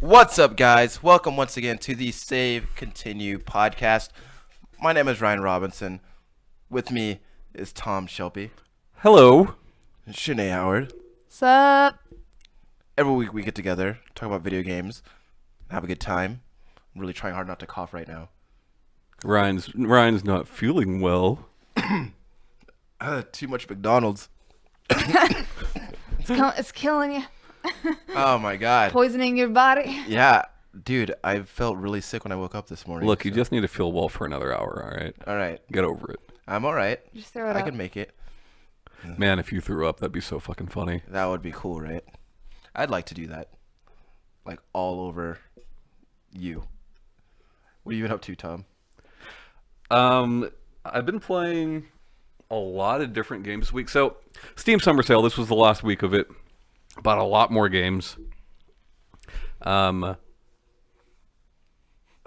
What's up, guys? Welcome once again to the Save Continue podcast. My name is Ryan Robinson. With me is Tom Shelby Hello. and Shanae Howard. Sup? Every week we get together, talk about video games, have a good time. I'm really trying hard not to cough right now. Ryan's not feeling well. Too much McDonald's. It's killing you. Oh my god. Poisoning your body. Yeah, dude, I felt really sick when I woke up this morning. Look, you just need to feel well for another hour, all right? All right. Get over it. I'm all right. Just throw it I up. can make it. Man, if you threw up, that'd be so fucking funny. That would be cool, right? I'd like to do that. Like all over you. What have you been up to, Tom? I've been playing a lot of different games this week. So, Steam Summer Sale, this was the last week of it. Bought a lot more games.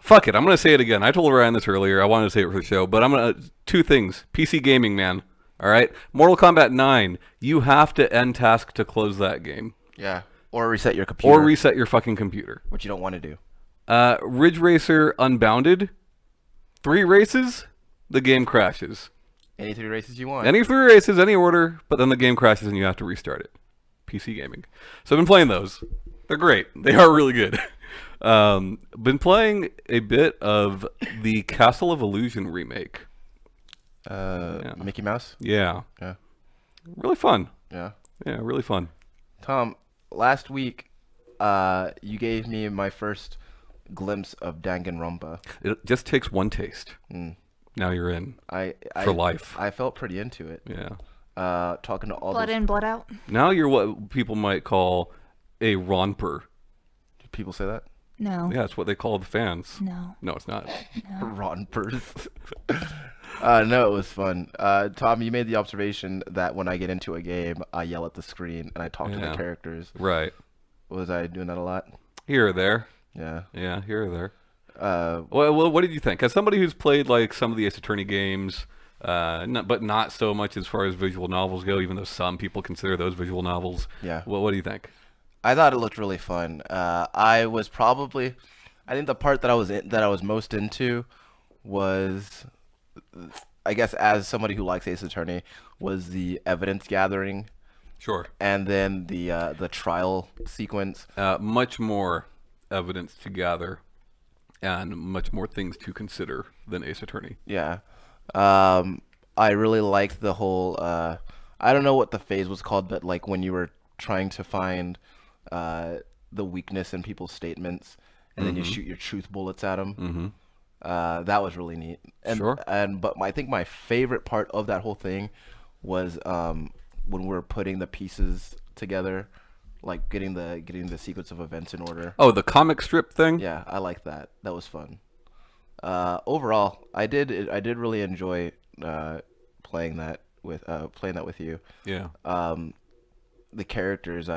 Fuck it, I'm going to say it again. I told Ryan this earlier. I wanted to say it for the show, but I'm going to... Two things. PC gaming, man. All right? Mortal Kombat 9. You have to end task to close that game. Yeah. Or reset your computer. Or reset your fucking computer. Which you don't want to do. Ridge Racer Unbounded. 3 races, the game crashes. Any 3 races you want. Any 3 races, any order, but then the game crashes and you have to restart it. PC gaming. So I've been playing those. They're great. They are really good. Been playing a bit of the Castle of Illusion remake. Mickey Mouse? Yeah. Yeah. Really fun. Yeah. Yeah, really fun. Tom, last week, you gave me my first glimpse of Danganronpa. It just takes one taste. Mm. Now you're in. For life. I felt pretty into it. Yeah. Talking to all Blood those in, blood out. Now you're what people might call a romper. people say that. No. Yeah, it's what they call the fans. No. No, it's not. No. Rompers. No, it was fun. Tom, you made the observation that when I get into a game, I yell at the screen and I talk to the Yeah. characters. Right. Was I doing that a lot? Here or there. Yeah. Yeah, here or there. Uh, Well, what did you think? As somebody who's played like some of the Ace Attorney games, but not so much as far as visual novels go, even though some people consider those visual novels. yeah. What do you think? I thought it looked really fun. I think the part that I was most into was, I guess, as somebody who likes Ace Attorney, was the evidence gathering Sure. and then the trial sequence. Much more evidence to gather and much more things to consider than Ace Attorney. Yeah. I really liked the whole. I don't know what the phase was called, but like when you were trying to find the weakness in people's statements, and then you shoot your truth bullets at them. Mm-hmm. That was really neat. And, Sure. But I think my favorite part of that whole thing was when we were putting the pieces together, like getting the sequence of events in order. Oh, the comic strip thing? Yeah, I like that. That was fun. Overall, I did really enjoy playing that with you. Yeah. The characters,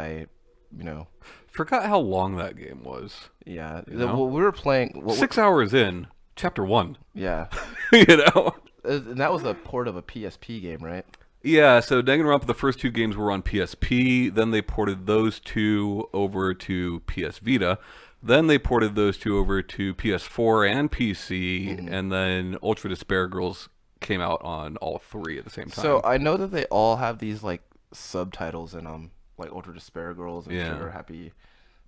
Forgot how long that game was. yeah. You know? We were playing 6 hours in, chapter 1. Yeah, You know? and that was a port of a PSP game, right? Yeah, so Danganronpa, the first 2 games were on PSP. Then they ported those 2 over to PS Vita. Then they ported those 2 over to PS4 and PC. And then Ultra Despair Girls came out on all 3 at the same time. So I know that they all have these like subtitles in them, like Ultra Despair Girls and Yeah. Sugar Happy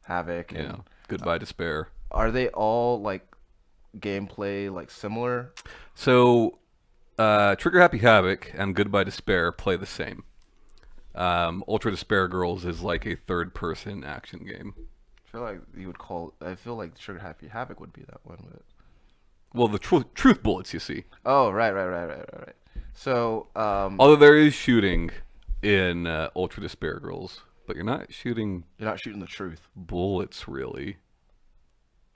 Havoc. yeah, And Goodbye Despair. are they all like gameplay like similar? So Trigger Happy Havoc and Goodbye Despair play the same. Ultra Despair Girls is like a third-person action game. I feel like Sugar Happy Havoc would be that one. But... Well, the truth bullets, you see. Oh, right. So, Although there is shooting in Ultra Despair Girls, but you're not shooting you're not shooting the truth. bullets, really.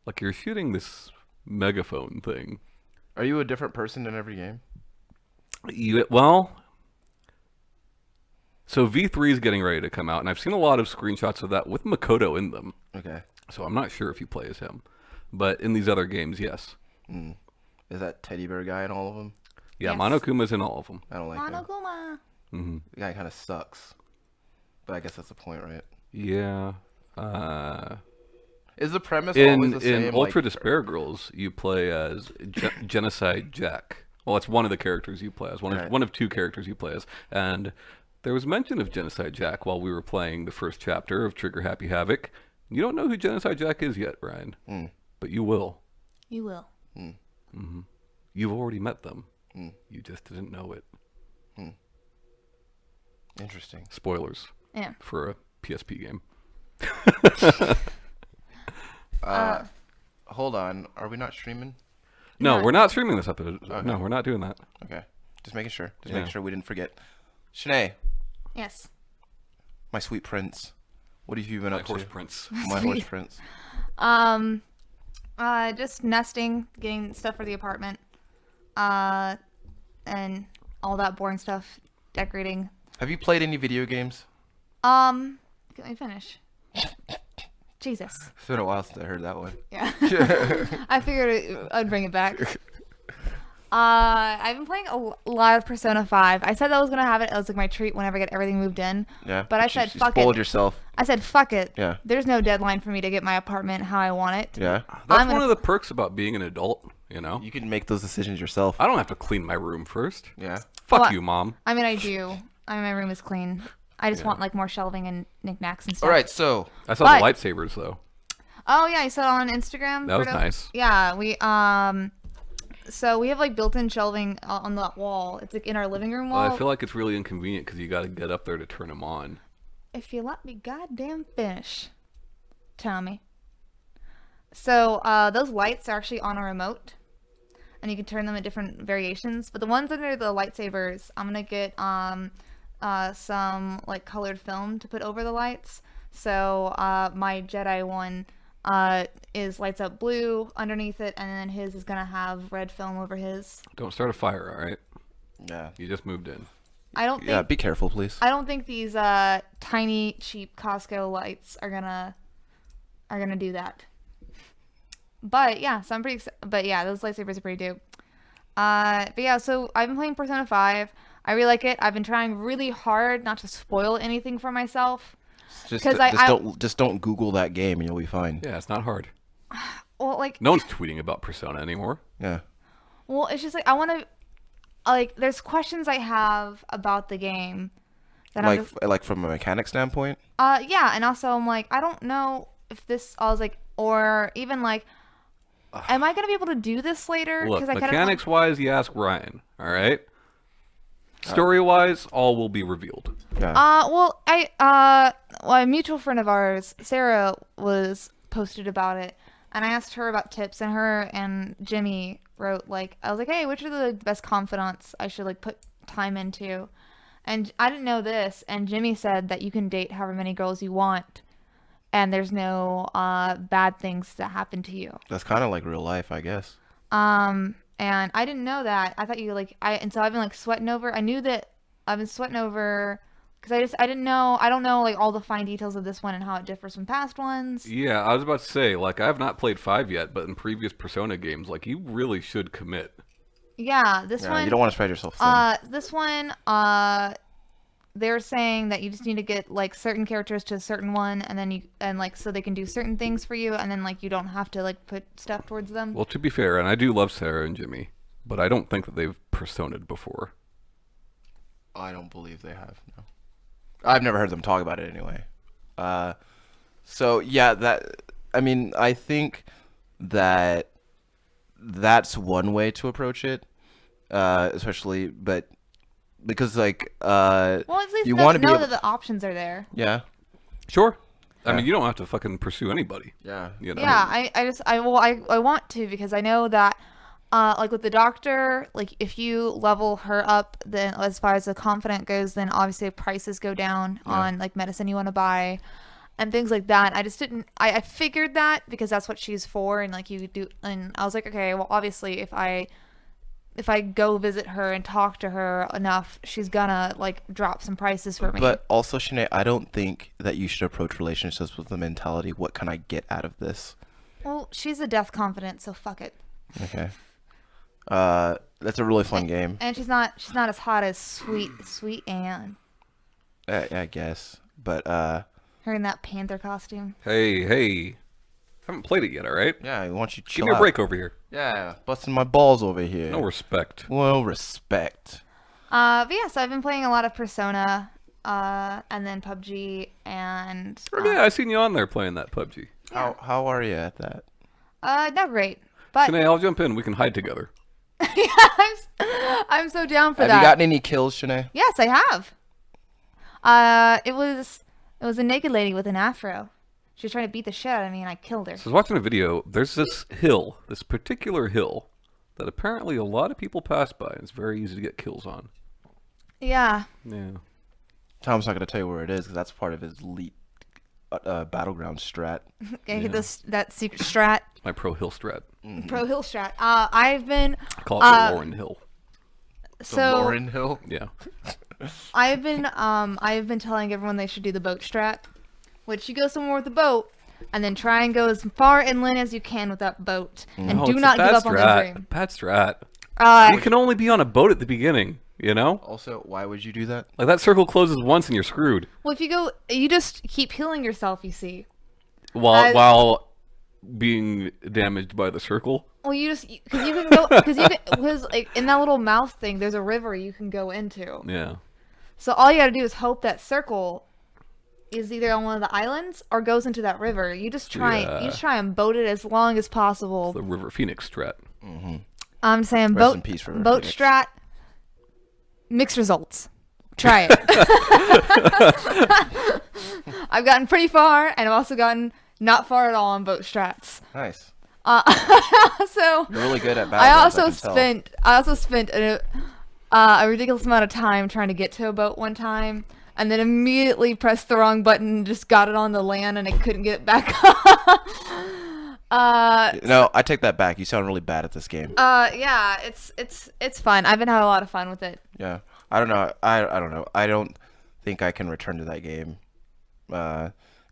Like, you're shooting this megaphone thing. Are you a different person in every game? So V3 is getting ready to come out, and I've seen a lot of screenshots of that with Makoto in them. Okay. So I'm not sure if you play as him. But in these other games, yes. Mm. Is that teddy bear guy in all of them? Yeah, Yes. Monokuma's in all of them. I don't like him. Monokuma. Hmm. The guy kind of sucks. But I guess that's the point, right? Yeah. Is the premise always the same? In Ultra Despair Girls, you play as Genocide Jack. Well, it's one of the characters you play as. One of two characters you play as. And there was mention of Genocide Jack while we were playing the first chapter of Trigger Happy Havoc. You don't know who Genocide Jack is yet, Ryan. But you will. You will. Mm-hmm. You've already met them. You just didn't know it. Interesting. Spoilers. Yeah. For a PSP game. Hold on. Are we not streaming? No, we're not streaming this episode. Okay. No, we're not doing that. Okay. Just making sure. Just making sure we didn't forget. Shanae. Yes. My sweet prince. What have you been up to? Horse Prince. My horse prince. Just nesting, getting stuff for the apartment, and all that boring stuff, decorating. Have you played any video games? Let me finish. Jesus. It's been a while since I heard that one. Yeah. I figured I'd bring it back. I've been playing a lot of Persona 5. I said that I was going to have it. It was like my treat whenever I get everything moved in. Yeah. But I said, you fuck spoiled it. yourself. I said, fuck it. Yeah. There's no deadline for me to get my apartment how I want it. Yeah. That's one of the perks about being an adult, you know? You can make those decisions yourself. I don't have to clean my room first. Yeah. Fuck Well, you, Mom. I mean, I do. I mean, my room is clean. I just want like more shelving and knickknacks and stuff. All right, so I saw the lightsabers, though. Oh yeah, I saw it on Instagram. That was nice. Yeah, so we have like built-in shelving on that wall. It's like in our living room wall. Well, I feel like it's really inconvenient because you got to get up there to turn them on. If you let me goddamn finish, Tommy. So those lights are actually on a remote, and you can turn them at different variations. But the ones under the lightsabers, I'm gonna get some like colored film to put over the lights. So my Jedi one is lights up blue underneath it, and then his is gonna have red film over his. Don't start a fire, all right? yeah. You just moved in. I don't think. Yeah, be careful, please. I don't think these tiny cheap Costco lights are gonna do that. But yeah, so I'm pretty. But yeah, those lightsabers are pretty dope. But yeah, so I've been playing Persona 5. I really like it. I've been trying really hard not to spoil anything for myself. Just don't Google that game and you'll be fine. Yeah, it's not hard. Well, like No one's tweeting about Persona anymore. Yeah. well, it's just like I want to. Like, there's questions I have about the game that I'm just, Like from a mechanic standpoint. yeah, and also I'm like, I don't know if this. I was like, or even like, am I gonna be able to do this later? Look, I mechanics-wise, you ask Ryan, all right? Story-wise, all will be revealed. Yeah. Well, a mutual friend of ours, Sarah, was posted about it, and I asked her about tips, and her and Jimmy wrote like, I was like, hey, which are the best confidants I should like put time into? And I didn't know this, and Jimmy said that you can date however many girls you want, and there's no bad things that happen to you. That's kind of like real life, I guess. And I didn't know that. I thought you like and so I've been like sweating over. I knew that I've been sweating over because I didn't know. I don't know like all the fine details of this one and how it differs from past ones. Yeah, I was about to say, like, I have not played 5 yet, but in previous Persona games, like, you really should commit. Yeah, this one. You don't want to spread yourself thin. This one. They're saying that you just need to get like certain characters to a certain one, and then like so they can do certain things for you, and then like you don't have to like put stuff towards them. Well, to be fair, and I do love Sarah and Jimmy, but I don't think that they've Persona'd before. I don't believe they have. No. I've never heard them talk about it anyway. So yeah, I think that that's one way to approach it, especially, but because like, well, at least you want to know able... that the options are there. Yeah. Sure. I mean, you don't have to fucking pursue anybody. Yeah. You know? Yeah, I want to because I know that, like with the doctor, like if you level her up, then as far as the confident goes, then obviously prices go down on like medicine you want to buy, and things like that. I just didn't. I figured that because that's what she's for, and like you do. And I was like, okay, well, obviously if I go visit her and talk to her enough, she's gonna like drop some prices for me. But also, Shanae, I don't think that you should approach relationships with the mentality, what can I get out of this? Well, she's a death confident, so fuck it. Okay. That's a really fun game. And she's not as hot as sweet Anne. I guess. But her in that panther costume. Hey. Haven't played it yet, all right? Yeah, I want you to Give chill me a out. break over here. Yeah, busting my balls over here. No respect. Well, respect. But yeah, so I've been playing a lot of Persona, and then PUBG, and Oh, yeah, I seen you on there playing that PUBG. How are you at that? not great. But Shanae, I'll jump in. We can hide together. I'm so down for Have that. you gotten any kills, Shanae? Yes, I have. It was a naked lady with an afro. She was trying to beat the shit out of me, and I killed her. So I was watching a video. There's this hill, this particular hill, that apparently a lot of people pass by, and it's very easy to get kills on. Yeah. Yeah. Tom's not going to tell you where it is because that's part of his elite battleground strat. Okay, that secret strat, My pro hill strat. pro hill strat. I've been I call it the Lauren Hill. so Lauren Hill. Yeah. I've been telling everyone they should do the boat strat, which you go somewhere with a boat, and then try and go as far inland as you can with that boat, and No, do it's a not give bad up on the strat. dream. Bad strat. You Uh, can only be on a boat at the beginning, you know? Also, why would you do that? Like, that circle closes once and you're screwed. well, if you go, you just keep healing yourself. You see. While being damaged by the circle. Well, you just because you can go because like in that little mouth thing, there's a river you can go into. Yeah. So all you got to do is hope that circle is either on one of the islands or goes into that river. You just try and boat it as long as possible. The River Phoenix strat. I'm saying Rest in peace for River boat Phoenix. strat. Mixed results. Try it. I've gotten pretty far, and I've also gotten not far at all on boat strats. Nice. So You're really good at I battles. also spent a ridiculous amount of time trying to get to a boat one time, and then immediately pressed the wrong button and just got it on the land, and I couldn't get it back up. No, I take that back. You sound really bad at this game. Yeah, it's fun. I've been having a lot of fun with it. Yeah. I don't know. I don't know. I don't think I can return to that game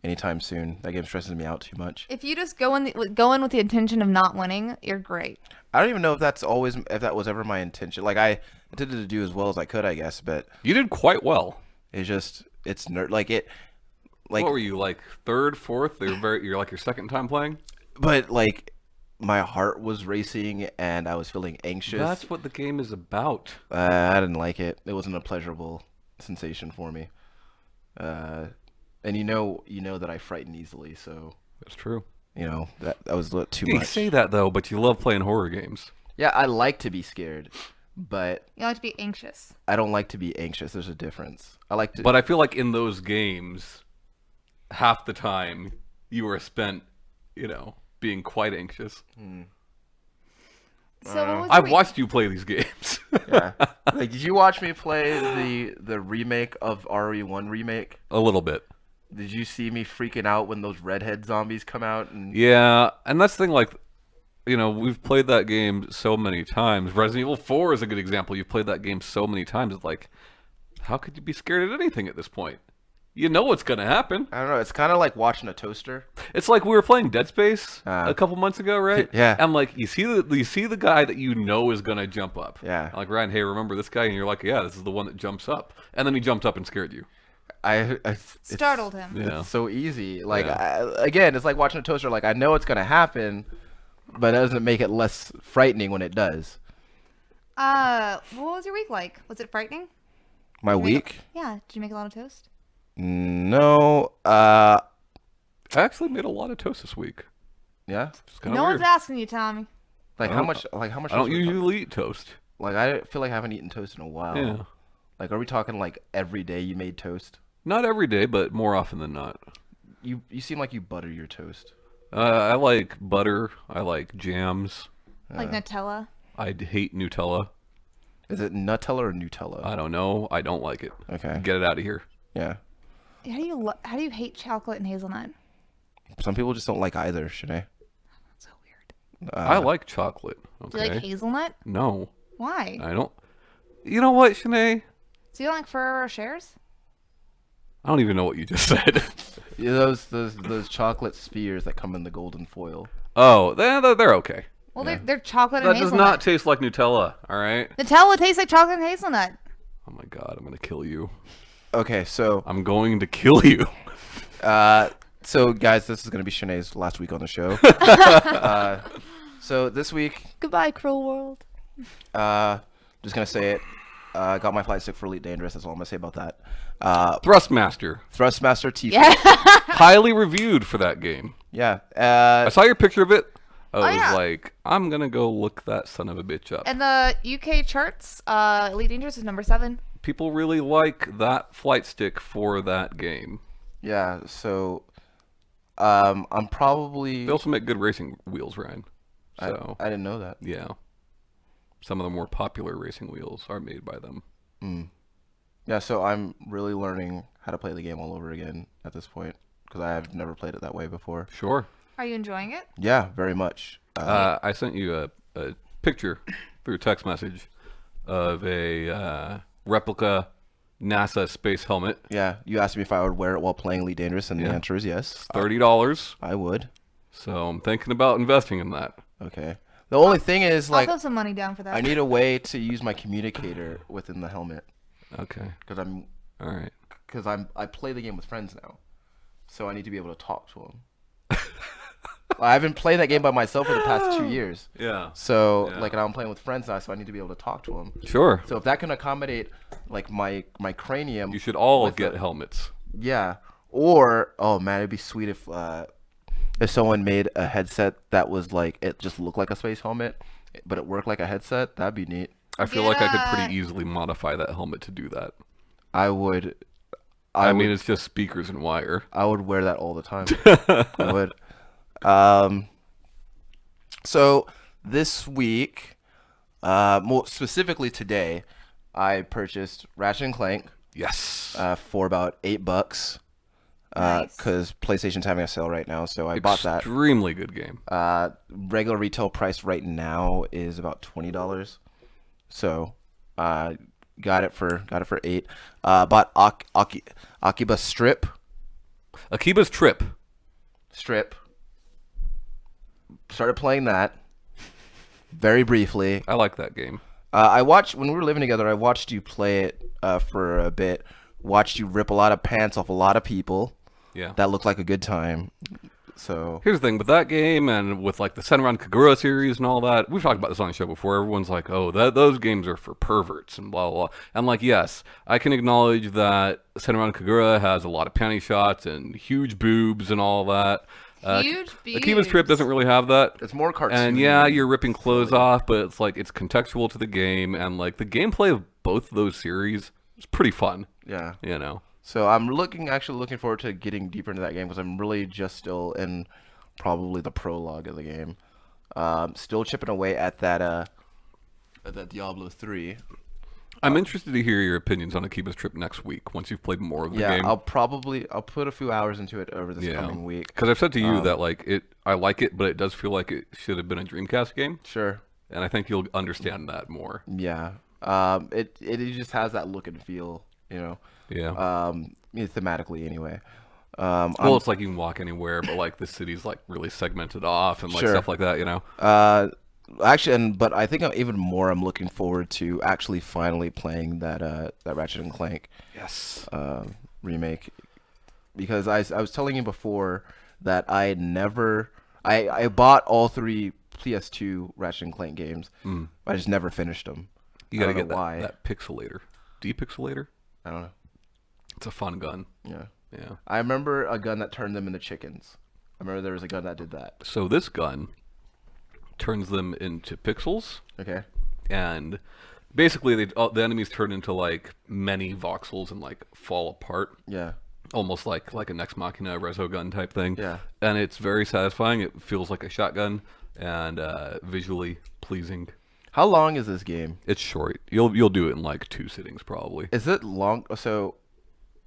anytime soon. That game stresses me out too much. If you just go in with the intention of not winning, you're great. I don't even know if that was ever my intention. Like I intended to do as well as I could, I guess, but You did quite well. it's nerd like What were you, like third, fourth? You're like your second time playing? but like my heart was racing and I was feeling anxious. That's what the game is about. I didn't like it. It wasn't a pleasurable sensation for me. And you know that I frighten easily, so That's true. that was a little too You much. say that though, but you love playing horror games. Yeah, I like to be scared, but You like to be anxious. I don't like to be anxious. There's a difference. I like to. But I feel like in those games, half the time you were spent, being quite anxious. So what was I've your watched you play these games. Yeah. Like, did you watch me play the remake of RE1 remake? A little bit. Did you see me freaking out when those redhead zombies come out? And Yeah, and that's the thing, like, we've played that game so many times. Resident Evil 4 is a good example. You've played that game so many times. It's like, how could you be scared at anything at this point? You know what's going to happen. I don't know. It's kind of like watching a toaster. It's like we were playing Dead Space a couple months ago, right? Yeah. And like you see the guy that you know is gonna jump up. Yeah. Like, Ryan, hey, remember this guy? And you're like, yeah, this is the one that jumps up. And then he jumped up and scared you. It's startled him? Yeah. It's so easy. Like Yeah. again, it's like watching a toaster. Like I know it's gonna happen, but it doesn't make it less frightening when it does. What was your week like? Was it frightening? My Did you make week? Yeah. Did you make a lot of toast? No. I actually made a lot of toast this week. Yeah. It's kind of No weird. one's asking you, Tommy. Like I how don't- much? Like how much? I don't toast we talking- usually eat toast. Like I feel like I haven't eaten toast in a while. Yeah. Like are we talking like every day you made toast? Not every day, but more often than not. You seem like you butter your toast. I like butter. I like jams. Like Nutella. I hate Nutella. Is it Nutella or Nutella? I don't know. I don't like it. Okay. Get it out of here. Yeah. How do you hate chocolate and hazelnut? Some people just don't like either, Shanae. That's so weird. I like chocolate. Do Okay. you like hazelnut? No, Why? I don't. You know what, Shanae? So you don't like Ferrero Rochers? I don't even know what you just said. Yeah, those chocolate spheres that come in the golden foil. Oh, they're okay. Well, Yeah. they're chocolate That and does hazelnut. not taste like Nutella, all right? Nutella tastes like chocolate and hazelnut. Oh my god, I'm gonna kill you. Okay, so I'm going to kill you. So, guys, this is going to be Shanae's last week on the show. So this week, Goodbye, cruel world. just going to say it. Got my flight stick for Elite Dangerous. That's all I'm going to say about that. Thrustmaster. Thrustmaster T. Yeah. Highly reviewed for that game. Yeah. I saw your picture of it. I was yeah. like, I'm going to go look that son of a bitch up. And the UK charts, Elite Dangerous is number 7. People really like that flight stick for that game. Yeah. So, I'm probably. They also make good racing wheels, Ryan. So I didn't know that. yeah, some of the more popular racing wheels are made by them. Yeah. So I'm really learning how to play the game all over again at this point because I have never played it that way before. Sure. Are you enjoying it? Yeah, very much. I sent you a picture through text message of a replica NASA space helmet. Yeah. You asked me if I would wear it while playing Elite Dangerous, and the answer is yes. $30. I would. So I'm thinking about investing in that. Okay. The only thing is, like, I'll put some money down for that. I need a way to use my communicator within the helmet Okay. because All right. I play the game with friends now, so I need to be able to talk to them. I haven't played that game by myself for the past 2 years. Yeah. So Yeah. like, and I'm playing with friends now, so I need to be able to talk to them. Sure. So if that can accommodate like my cranium, You should all with get the- helmets. yeah. Or oh man, it'd be sweet if someone made a headset that was like it just looked like a space helmet, but it worked like a headset. That'd be neat. I feel like I could Yeah. pretty easily modify that helmet to do that. I would. I mean, it's just speakers and wire. I would wear that all the time. I would. So this week, more specifically today, I purchased Ratchet and Clank Yes. for about $8. Nice. Because PlayStation's having a sale right now, so I bought that. Extremely good game. Regular retail price right now is about $20. So, got it for $8. Bought Akiba Akiba's Trip. Strip. Started playing that very briefly. I like that game. I watched when we were living together. I watched you play it for a bit. Watched you rip a lot of pants off a lot of people. Yeah. That looked like a good time. So Here's the thing with that game and with like the Senran Kagura series and all that. We've talked about this on the show before. Everyone's like, "Oh, those games are for perverts and blah blah." Blah. And like, yes, I can acknowledge that Senran Kagura has a lot of panty shots and huge boobs and all that. Huge Akiba's Trip boobs. doesn't really have that. it's more cartoon. And yeah, you're ripping clothes off, but it's like it's contextual to the game, and like the gameplay of both those series is pretty fun. Yeah. You know. So I'm actually looking forward to getting deeper into that game because I'm really just still in probably the prologue of the game. Still chipping away at that Diablo 3. I'm interested to hear your opinions on Akiba's Trip next week once you've played more of the Yeah, game. I'll put a few hours into it over this coming week. Because I've said to you that like I like it, but it does feel like it should have been a Dreamcast game, Sure. and I think you'll understand that more. Yeah. It just has that look and feel, you know. Yeah. Thematically anyway. Well, it's like you can walk anywhere, but like the city's like really segmented off and like Sure. stuff like that, you know. Actually, but I think I'm looking forward to actually finally playing that Ratchet and Clank Yes. remake, because I was telling you before that I bought all 3 PS2 Ratchet and Clank games, but I just never finished them. You gotta I don't get know why. that pixelator, depixelator. I don't know. It's a fun gun. Yeah. Yeah. I remember a gun that turned them into chickens. I remember there was a gun that did that. So this gun turns them into pixels, Okay. and basically the enemies turn into like many voxels and like fall apart. Yeah. Almost like a Nex Machina Rezo gun type thing. Yeah. And it's very satisfying. It feels like a shotgun and visually pleasing. How long is this game? It's short. You'll do it in like 2 sittings probably. Is it long? So,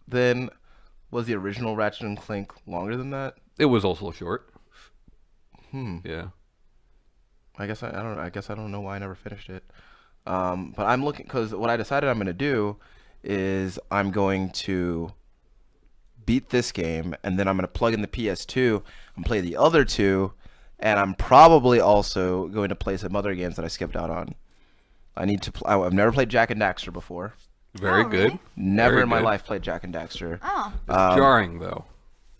then, was the original Ratchet and Clank longer than that? It was also short. Yeah. I guess I don't. I guess I don't know why I never finished it. But I'm looking, because what I decided I'm going to do is I'm going to beat this game, and then I'm going to plug in the PS2 and play the other 2, and I'm probably also going to play some other games that I skipped out on. I need to. I've never played Jack and Daxter before. Very Oh, good. really? Never Very in my good. life played Jack and Daxter. Oh. It's jarring though.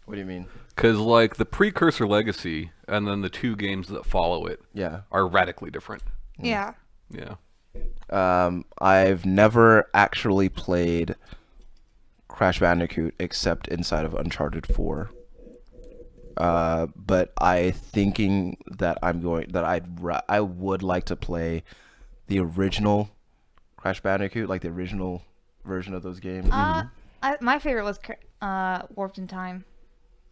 What do you mean? Because like the precursor Legacy and then the 2 games that follow it Yeah. are radically different. Yeah. Yeah. I've never actually played Crash Bandicoot except inside of Uncharted 4. But thinking that I would like to play the original Crash Bandicoot, like the original version of those games. My favorite was Warped in Time.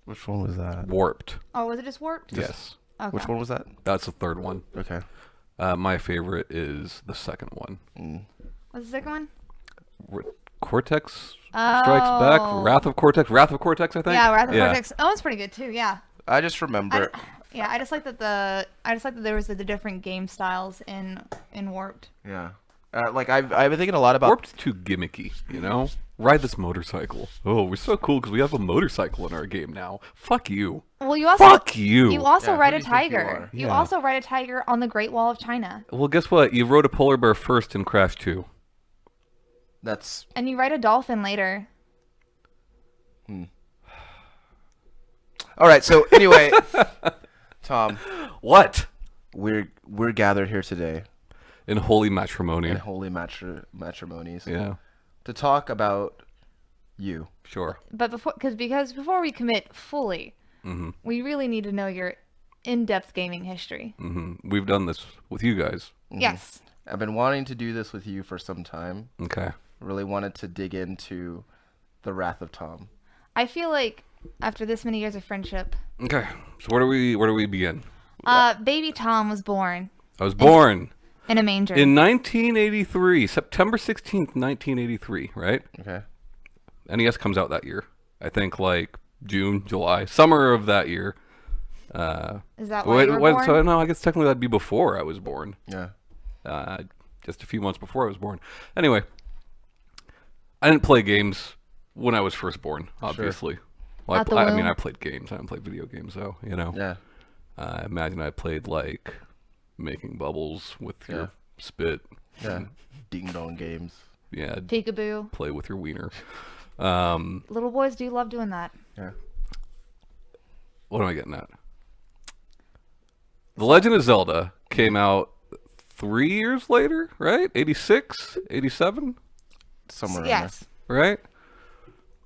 Which one was that? Warped. Oh, was it just Warped? Yes. Okay. Which one was that? That's the 3rd one. Okay. My favorite is the 2nd one. What's the second one? Cortex Strikes Back? Wrath of Cortex? Wrath of Cortex, I think? Yeah, Wrath of Cortex. That one's pretty good too, yeah. I just remember. I just like that there was the different game styles in Warped. Yeah. Like I've been thinking a lot about. Warped's too gimmicky, you know? Ride this motorcycle. Oh, we're so cool because we have a motorcycle in our game now. Fuck you. Well, you also Fuck you. You also Yeah, ride who a do you think you tiger. are? You Yeah. also ride a tiger on the Great Wall of China, Well, guess what? You rode a polar bear first in Crash 2. That's and you ride a dolphin later. all right. So anyway, Tom, What? we're gathered here today In holy matrimony. in holy matrimonies Yeah, to talk about you. sure. But because before we commit fully, we really need to know your in-depth gaming history. We've done this with you guys. Yes. I've been wanting to do this with you for some time. Okay. Really wanted to dig into the Wrath of Tom. I feel like after this many years of friendship, Okay. So where do we begin? baby Tom was born I was born in a manger. in 1983, September 16th, 1983, right? Okay. NES comes out that year. I think like June, July, summer of that year. Is that why you were born? So no, I guess technically that'd be before I was born. Yeah. Just a few months before I was born. Anyway, I didn't play games when I was first born, obviously. Well, At the I mean, womb? I played games. I didn't play video games, though, you know. Yeah. I imagine I played, like, making bubbles with Yeah. your spit. Yeah. Ding dong games. Yeah, Peekaboo. play with your wiener. Little boys do love doing that. Yeah. What am I getting at? The Legend of Zelda came out 3 years later, right? 86? 87? Somewhere around Yes. Right?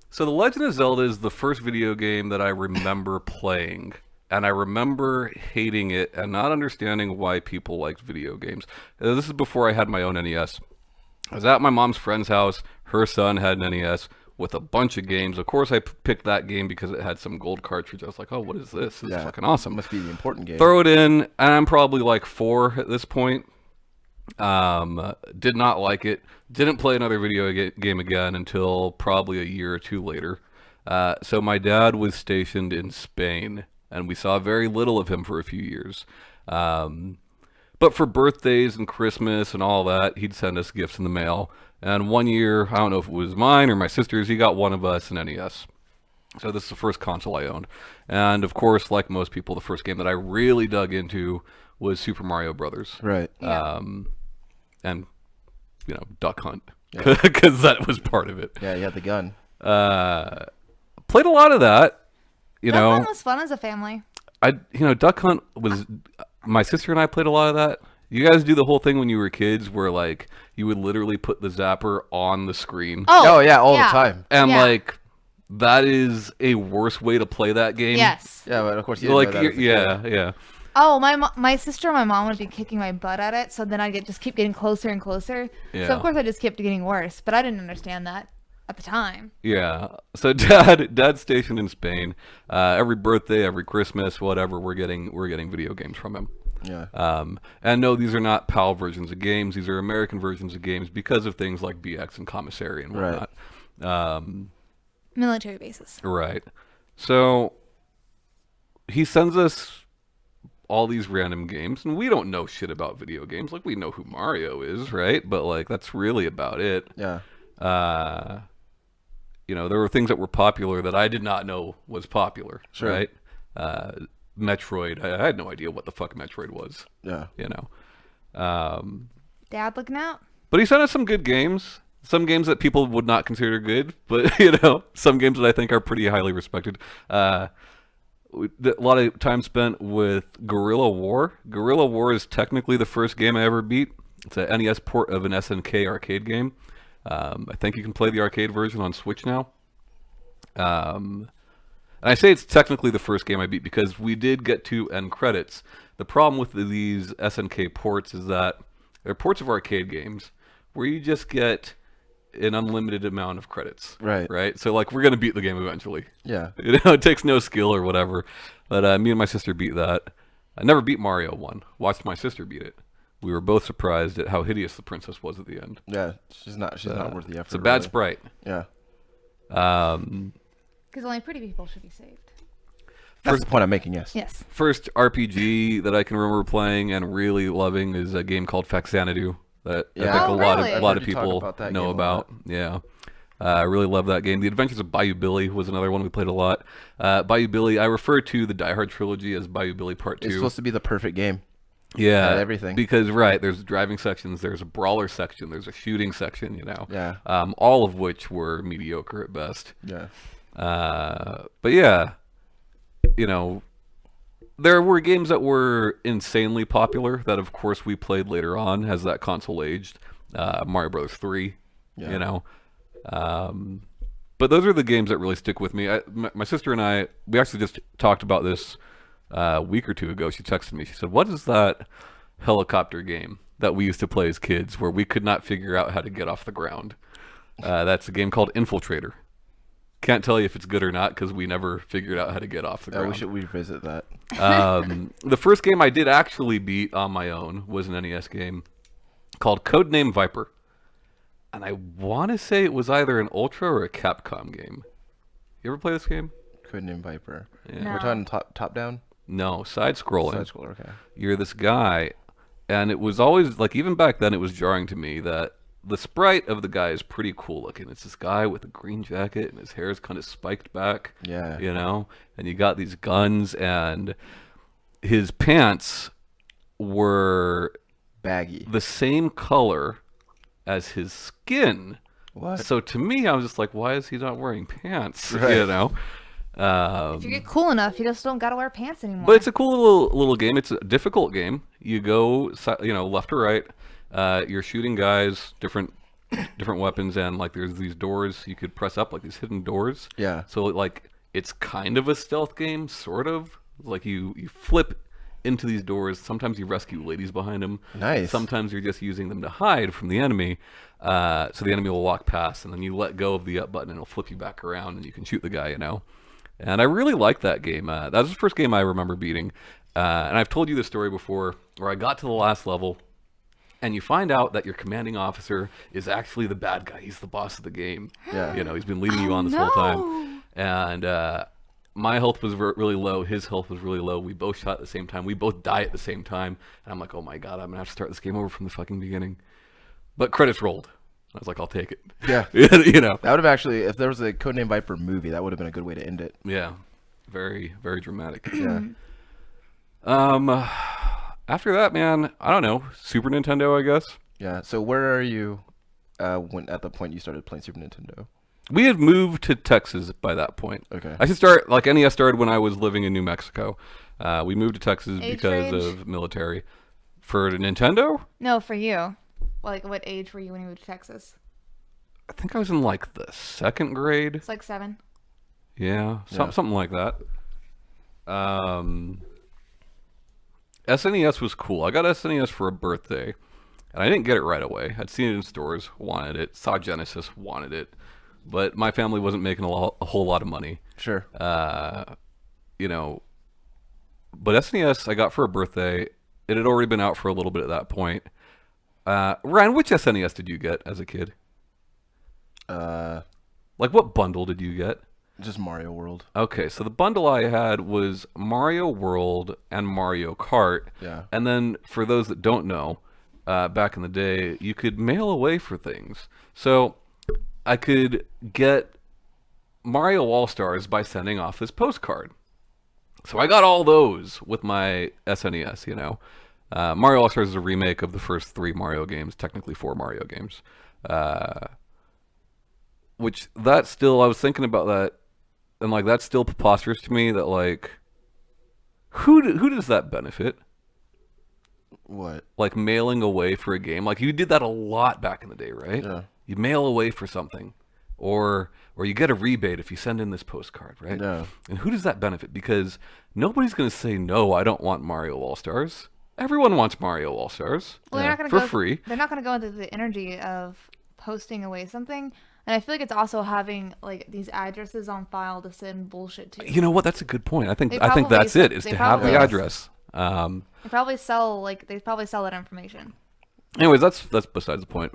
So The Legend of Zelda is the first video game that I remember playing, and I remember hating it and not understanding why people liked video games. This is before I had my own NES. I was at my mom's friend's house. Her son had an NES with a bunch of games. Of course, I picked that game because it had some gold cartridge. I was like, oh, what is this? This is fucking awesome. Must be the important game. Throw it in, and I'm probably like 4 at this point. Did not like it. Didn't play another video game again until probably a year or 2 later. So my dad was stationed in Spain, and we saw very little of him for a few years. But for birthdays and Christmas and all that, he'd send us gifts in the mail. And one year, I don't know if it was mine or my sister's, he got one of us an NES. So this is the first console I owned. And of course, like most people, the first game that I really dug into was Super Mario Brothers. Right. Yeah. And, you know, Duck Hunt, because that was part of it. Yeah, you had the gun. Played a lot of that. You That know, one was fun as a family. Duck Hunt was, my sister and I played a lot of that. You guys do the whole thing when you were kids where, like, you would literally put the zapper on the screen. Oh, yeah, all the time. And, yeah. like, that is a worse way to play that game. Yes. Yeah, but of course you didn't Like, know that as a kid. yeah. Oh, my sister and my mom would be kicking my butt at it, so then I'd just keep getting closer and closer. Yeah. So of course I just kept getting worse, but I didn't understand that at the time. Yeah. So dad's stationed in Spain. Every birthday, every Christmas, whatever, we're getting video games from him. Yeah. And no, these are not PAL versions of games. These are American versions of games because of things like BX and Commissary and Right. whatnot. Military bases. Right. So he sends us all these random games, and we don't know shit about video games. Like, we know who Mario is, right? But, like, that's really about it. Yeah. You know, there were things that were popular that I did not know was popular, Sure. right? Metroid, I had no idea what the fuck Metroid was, Yeah. you know. Dad looking out? But he sent us some good games. Some games that people would not consider good, but, you know, some games that I think are pretty highly respected. A lot of time spent with Guerrilla War. Guerrilla War is technically the first game I ever beat. It's a NES port of an SNK arcade game. I think you can play the arcade version on Switch now. And I say it's technically the first game I beat because we did get to end credits. The problem with these SNK ports is that they're ports of arcade games where you just get an unlimited amount of credits. Right? So, like, we're going to beat the game eventually. Yeah. It takes no skill or whatever. But me and my sister beat that. I never beat Mario 1. Watched my sister beat it. We were both surprised at how hideous the princess was at the end. Yeah, she's not worth the effort. It's a bad really. sprite. Yeah. Because only pretty people should be saved. That's the point I'm making, yes. Yes. First RPG that I can remember playing and really loving is a game called Faxanadu that I think Yeah. Oh, a lot really? of I've lot heard of you talk people about that know game a about. Yeah. I really love that game. The Adventures of Bayou Billy was another one we played a lot. Bayou Billy, I refer to the Die Hard trilogy as Bayou Billy Part 2. It's supposed to be the perfect game. Yeah, everything. Because there's driving sections, there's a brawler section, there's a shooting section, Yeah. all of which were mediocre at best. Yeah. But yeah, there were games that were insanely popular that, of course, we played later on as that console aged. Mario Brothers 3, Yeah. But those are the games that really stick with me. My sister and I, we actually just talked about this a week or two ago. She texted me. She said, "What is that helicopter game that we used to play as kids where we could not figure out how to get off the ground?" That's a game called Infiltrator. Can't tell you if it's good or not because we never figured out how to get off the ground. We should revisit that. The first game I did actually beat on my own was an NES game called Codename Viper. And I want to say it was either an Ultra or a Capcom game. You ever play this game? Codename Viper. Yeah. No. We're talking top down? No, side-scrolling. Side scroller, okay. You're this guy, and it was always, like, even back then it was jarring to me that the sprite of the guy is pretty cool looking. It's this guy with a green jacket, and his hair is kind of spiked back. Yeah. And you got these guns, and his pants were Baggy. the same color as his skin. What? So to me, I was just like, why is he not wearing pants? Right. If you get cool enough, you just don't gotta wear pants anymore. But it's a cool little game. It's a difficult game. You go, left or right. You're shooting guys, different weapons, and like there's these doors you could press up, like these hidden doors. Yeah. So like it's kind of a stealth game, sort of. Like you flip into these doors. Sometimes you rescue ladies behind them. Nice. Sometimes you're just using them to hide from the enemy. So the enemy will walk past, and then you let go of the up button, and it'll flip you back around, and you can shoot the guy. And I really liked that game. That was the first game I remember beating. And I've told you this story before, where I got to the last level, and you find out that your commanding officer is actually the bad guy. He's the boss of the game. Yeah. He's been leading you on this whole time. And my health was really low. His health was really low. We both shot at the same time. We both die at the same time. And I'm like, oh my God, I'm going to have to start this game over from the fucking beginning. But credits rolled. I was like, I'll take it. Yeah. That would have actually, if there was a Codename Viper movie, that would have been a good way to end it. Yeah. Very, very dramatic. Yeah. After that, man, I don't know. Super Nintendo, I guess. Yeah. So where are you when at the point you started playing Super Nintendo? We had moved to Texas by that point. Okay. I should start, like NES started when I was living in New Mexico. We moved to Texas Age because range? of military. For Nintendo, No, for you. Like, what age were you when you moved to Texas? I think I was in like the second grade. It's like 7. Yeah, Yeah. something like that. SNES was cool. I got SNES for a birthday, and I didn't get it right away. I'd seen it in stores, wanted it. Saw Genesis, wanted it, but my family wasn't making a whole lot of money. Sure. But SNES I got for a birthday. It had already been out for a little bit at that point. Ryan, which SNES did you get as a kid? Like, what bundle did you get? Just Mario World. Okay, so the bundle I had was Mario World and Mario Kart. Yeah. And then, for those that don't know, back in the day, you could mail away for things. So, I could get Mario All-Stars by sending off this postcard. So I got all those with my SNES, Mario All-Stars is a remake of the first 3 Mario games, technically 4 Mario games. Which, that still, I was thinking about that, and, like, that's still preposterous to me that, like, Who does that benefit? What? Like mailing away for a game. Like you did that a lot back in the day, right? Yeah. You mail away for something, or you get a rebate if you send in this postcard, right? Yeah. And who does that benefit? Because nobody's going to say no. I don't want Mario All Stars. Everyone wants Mario All Stars Well, they're not gonna for go, free. They're not going to go into the energy of posting away something. And I feel like it's also having like these addresses on file to send bullshit to. You know what? That's a good point. I think They that's probably- it. Is they to have the probably- address. They probably sell that information. Anyways, that's besides the point.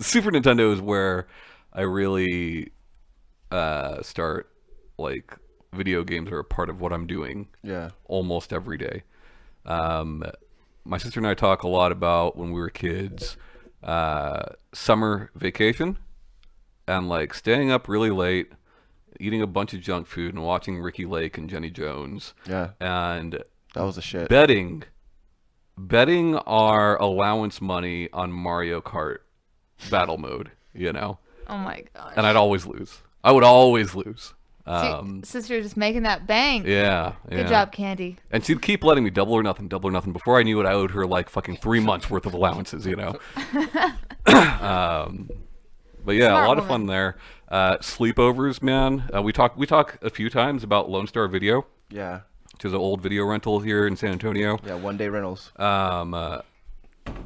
Super Nintendo is where I really start like video games are a part of what I'm doing. Yeah. Almost every day. My sister and I talk a lot about when we were kids, summer vacation, and like staying up really late, eating a bunch of junk food, and watching Ricky Lake and Jenny Jones. Yeah. And That was the shit. betting our allowance money on Mario Kart battle mode, you know, Oh my gosh. and I'd always lose. I would always lose. See, sister just making that bank. Yeah. Good job, Candy. And she'd keep letting me double or nothing. Before I knew it, I owed her like fucking 3 months worth of allowances, you know. But yeah, Smart a lot of woman. fun there. Sleepovers, man. We talk a few times about Lone Star Video, Yeah. which is an old video rental here in San Antonio. Yeah. 1 day rentals.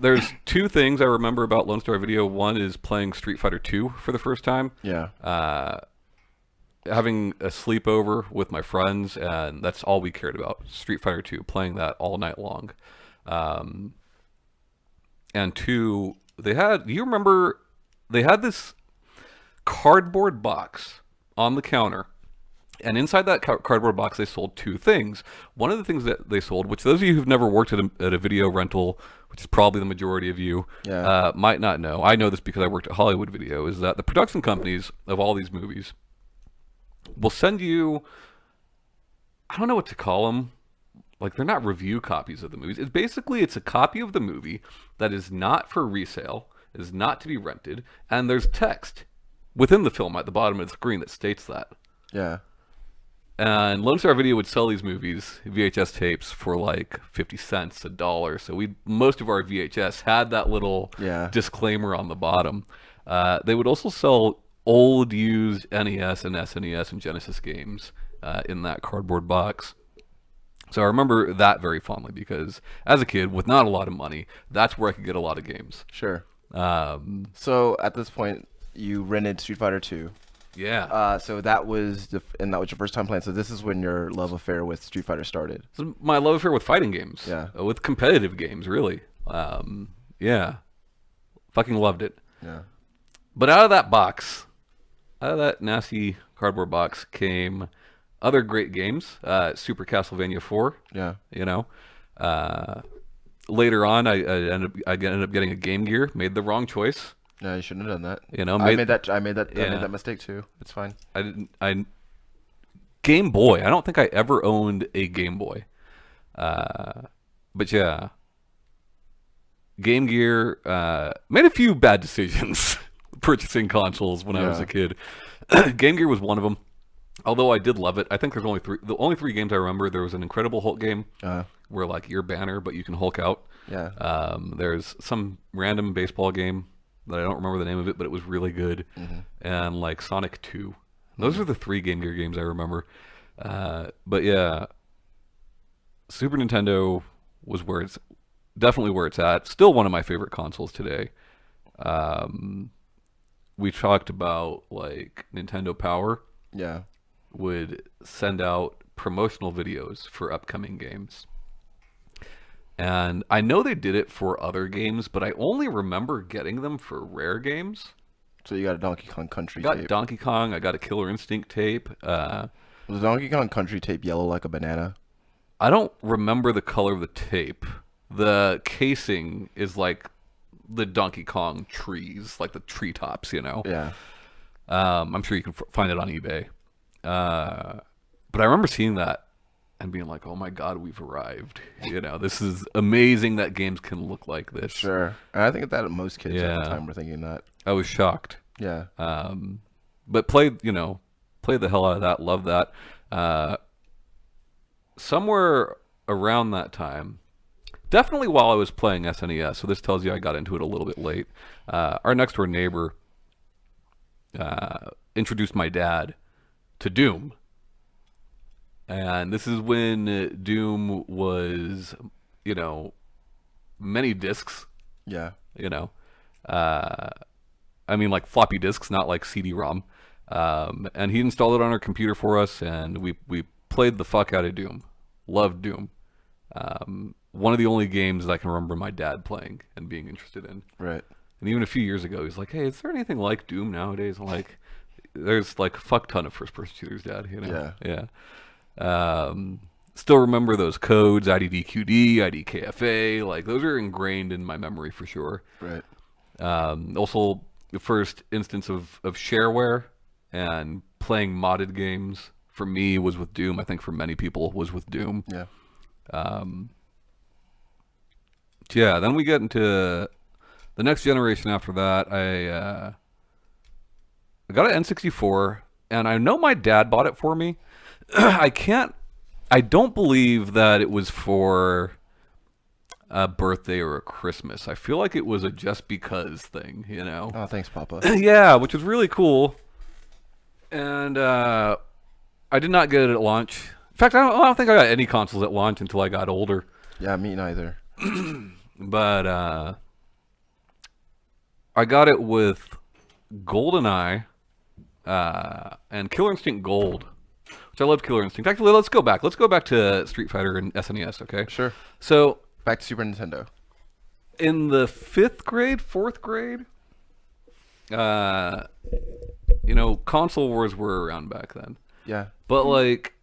There's two things I remember about Lone Star Video. One is playing Street Fighter 2 for the first time. Yeah. Having a sleepover with my friends, and that's all we cared about. Street Fighter 2, playing that all night long. And two, do you remember they had this cardboard box on the counter, and inside that cardboard box they sold two things. One of the things that they sold, which those of you who've never worked at a video rental, which is probably the majority of you, Yeah. might not know. I know this because I worked at Hollywood Video, is that the production companies of all these movies will send you, I don't know what to call them. Like, they're not review copies of the movies. It's a copy of the movie that is not for resale, is not to be rented, and there's text within the film at the bottom of the screen that states that. Yeah. And Lone Star Video would sell these movies, VHS tapes, for like 50 cents, $1. So most of our VHS had that little Yeah. disclaimer on the bottom. They would also sell old used NES and SNES and Genesis games in that cardboard box. So I remember that very fondly because as a kid with not a lot of money, that's where I could get a lot of games. Sure. So at this point, you rented Street Fighter 2. Yeah. So that was and that was your first time playing. So this is when your love affair with Street Fighter started. This is my love affair with fighting games. Yeah. With competitive games, really. Yeah. Fucking loved it. Yeah. But out of that nasty cardboard box came other great games. Super Castlevania 4. Yeah. You know. Later on, I ended up getting a Game Gear. Made the wrong choice. No, you shouldn't have done that. You know, I made that Yeah. made that mistake too. It's fine. Game Boy. I don't think I ever owned a Game Boy. But yeah. Game Gear made a few bad decisions purchasing consoles when I was Yeah. a kid. Game Gear was one of them. Although I did love it. I think there's only three games I remember. There was an Incredible Hulk game where like you're Banner but you can Hulk out. Yeah. There's some random baseball game that I don't remember the name of it, but it was really good. And like Sonic 2. Those are the three Game Gear games I remember. But yeah, Super Nintendo was definitely where it's at. Still one of my favorite consoles today. We talked about like Nintendo Power Yeah. would send out promotional videos for upcoming games. And I know they did it for other games, but I only remember getting them for rare games. So you got a Donkey Kong Country I got tape. Donkey Kong, I got a Killer Instinct tape. Was Donkey Kong Country tape yellow like a banana? I don't remember the color of the tape. The casing is like the Donkey Kong trees, like the treetops, you know? Yeah. I'm sure you can find it on eBay. But I remember seeing that and being like, oh my God, we've arrived. You know, this is amazing that games can look like this. Sure. And I think that most kids at Yeah. the time were thinking that. I was shocked. Yeah. But played the hell out of that. Love that. Somewhere around that time, definitely while I was playing SNES, so this tells you I got into it a little bit late, our next door neighbor introduced my dad to Doom. And this is when Doom was, many discs, Yeah. I mean, like floppy disks, not like CD-ROM. And he installed it on our computer for us, and we played the fuck out of Doom. Loved Doom. One of the only games that I can remember my dad playing and being interested in. Right. And even a few years ago, he's like, "Hey, is there anything like Doom nowadays?" I'm like, there's like a fuck ton of first-person shooters, Dad. Yeah. Still remember those codes, IDDQD, IDKFA. Like those are ingrained in my memory for sure. Right. Also, the first instance of shareware and playing modded games for me was with Doom. I think for many people was with Doom. Yeah. Yeah. Then we get into the next generation after that. I got an N64, and I know my dad bought it for me. I don't believe that it was for a birthday or a Christmas. I feel like it was a just because thing, Oh, thanks, Papa. Yeah, which was really cool. And I did not get it at launch. In fact, I don't think I got any consoles at launch until I got older. Yeah, me neither. But I got it with GoldenEye and Killer Instinct Gold, which I loved Killer Instinct. Actually, let's go back. Let's go back to Street Fighter and SNES, okay? Sure. So, Back to Super Nintendo. in the 4th grade, console wars were around back then. Yeah. But, like,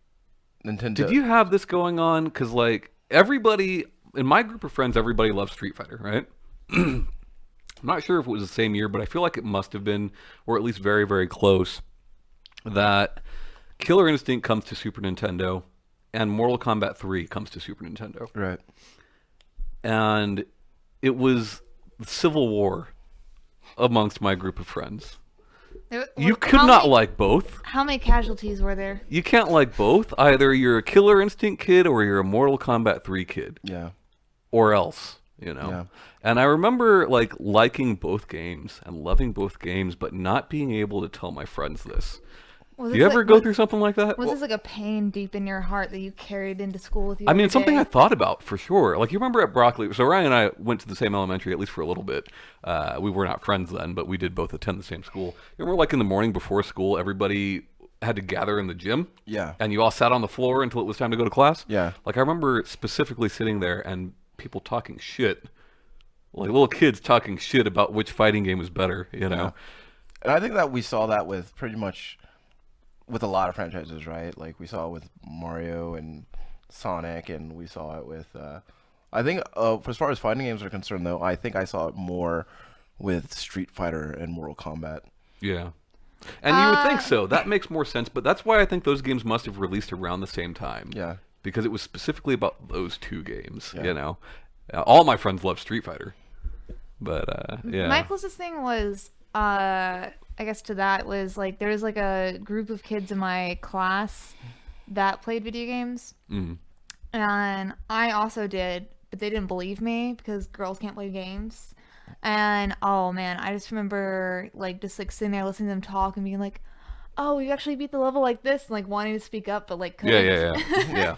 Nintendo. did you have this going on? Because, like, everybody, in my group of friends, everybody loves Street Fighter, right? I'm not sure if it was the same year, but I feel like it must have been, or at least very, very close, that Killer Instinct comes to Super Nintendo and Mortal Kombat 3 comes to Super Nintendo. Right. And it was civil war amongst my group of friends. You could not like both. How many casualties were there? You can't like both. Either you're a Killer Instinct kid or you're a Mortal Kombat 3 kid. Yeah. Or else, Yeah. And I remember like liking both games and loving both games, but not being able to tell my friends this. Do you ever go through something like that? Was this like a pain deep in your heart that you carried into school with you? I mean, every it's something day? I thought about for sure. Like, you remember at Broccoli, so Ryan and I went to the same elementary, at least for a little bit. We were not friends then, but we did both attend the same school. You remember, like, in the morning before school, everybody had to gather in the gym? Yeah. And you all sat on the floor until it was time to go to class? Yeah. Like, I remember specifically sitting there and people talking shit. Like, little kids talking shit about which fighting game was better, Yeah. And I think that we saw that with pretty much with a lot of franchises, right? Like we saw it with Mario and Sonic, and we saw it with I think for as far as fighting games are concerned, though, I think I saw it more with Street Fighter and Mortal Kombat. Yeah. And you would think so. That makes more sense, but that's why I think those games must have released around the same time. Yeah. Because it was specifically about those two games, Yeah. All my friends love Street Fighter. But, yeah. My closest thing was, I guess to that was like, there was like a group of kids in my class that played video games. Mhm. And I also did, but they didn't believe me because girls can't play games. And oh man, I just remember like just like sitting there listening to them talk and being like, oh, you actually beat the level like this, and like wanting to speak up, but like couldn't. Yeah.